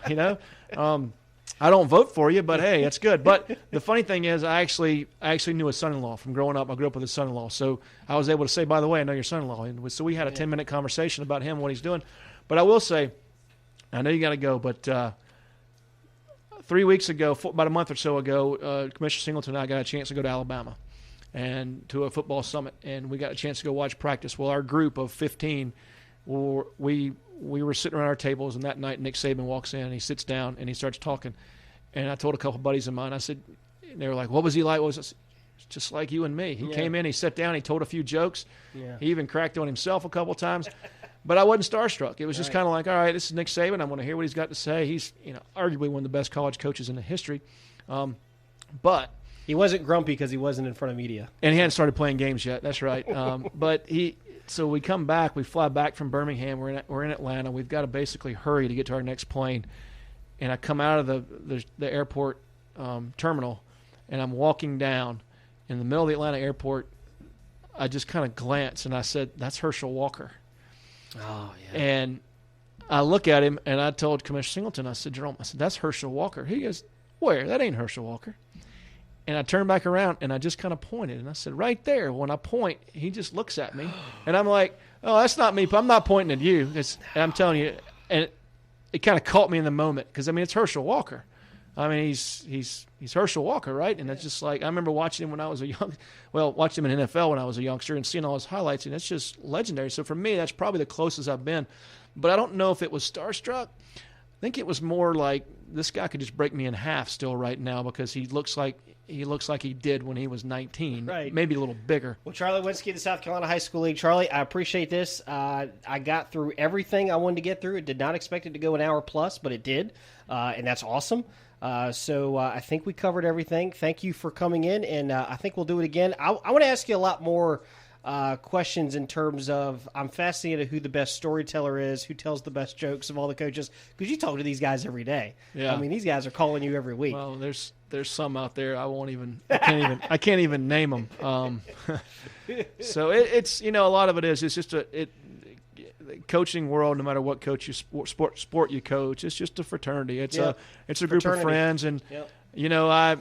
Speaker 2: I don't vote for you, but hey, it's good. But the funny thing is, I actually knew his son-in-law from growing up. I grew up with his son-in-law, so I was able to say, "By the way, I know your son-in-law." And so we had a 10-minute conversation about him, what he's doing. But I will say, I know you got to go, but 3 weeks ago, about a month or so ago, Commissioner Singleton and I got a chance to go to Alabama and to a football summit, and we got a chance to go watch practice. Well, our group of 15, we were sitting around our tables, and that night Nick Saban walks in, and he sits down, and he starts talking. And I told a couple buddies of mine, I said, and they were like, "What was he like?" Just like you and me. He came in, he sat down, he told a few jokes.
Speaker 1: Yeah.
Speaker 2: He even cracked on himself a couple times. But I wasn't starstruck. It was just kind of like, all right, this is Nick Saban. I want to hear what he's got to say. He's arguably one of the best college coaches in the history. But
Speaker 1: he wasn't grumpy because he wasn't in front of media.
Speaker 2: And he hadn't started playing games yet. That's right. So we come back. We fly back from Birmingham. We're in Atlanta. We've got to basically hurry to get to our next plane. And I come out of the airport terminal, and I'm walking down in the middle of the Atlanta airport. I just kind of glance, and I said, "That's Herschel Walker."
Speaker 1: Oh, yeah.
Speaker 2: And I look at him, and I told Commissioner Singleton, I said, "Jerome," I said, "That's Herschel Walker." He goes, "Where? That ain't Herschel Walker." And I turned back around, and I just kind of pointed, and I said, "Right there." When I point, he just looks at me, and I'm like, "Oh, that's not me. I'm not pointing at you." And I'm telling you, and it kind of caught me in the moment because, it's Herschel Walker. He's Herschel Walker, right? And it's just like I remember watching him when I was watching him in NFL when I was a youngster and seeing all his highlights, and it's just legendary. So for me, that's probably the closest I've been. But I don't know if it was starstruck. I think it was more like this guy could just break me in half still right now because he looks like he did when he was 19,
Speaker 1: right?
Speaker 2: Maybe a little bigger.
Speaker 1: Well, Charlie Wentzky, the South Carolina High School League. Charlie, I appreciate this. I got through everything I wanted to get through. It did not expect it to go an hour plus, but it did, and that's awesome. So I think we covered everything. Thank you for coming in, and I think we'll do it again. I want to ask you a lot more questions in terms of I'm fascinated who the best storyteller is, who tells the best jokes of all the coaches, because you talk to these guys every day.
Speaker 2: Yeah.
Speaker 1: These guys are calling you every week.
Speaker 2: Well, there's some out there I can't even name them. So it's a lot of it is it's just the coaching world. No matter what coach sport you coach, it's just a fraternity. It's a group of friends, and I've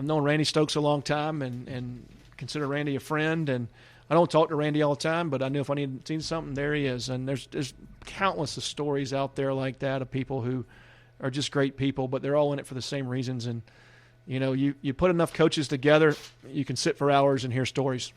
Speaker 2: known Randy Stokes a long time, and consider Randy a friend, and I don't talk to Randy all the time, but I knew if I needed to see something, there he is. And there's countless of stories out there like that of people who are just great people, but they're all in it for the same reasons. And you put enough coaches together, you can sit for hours and hear stories.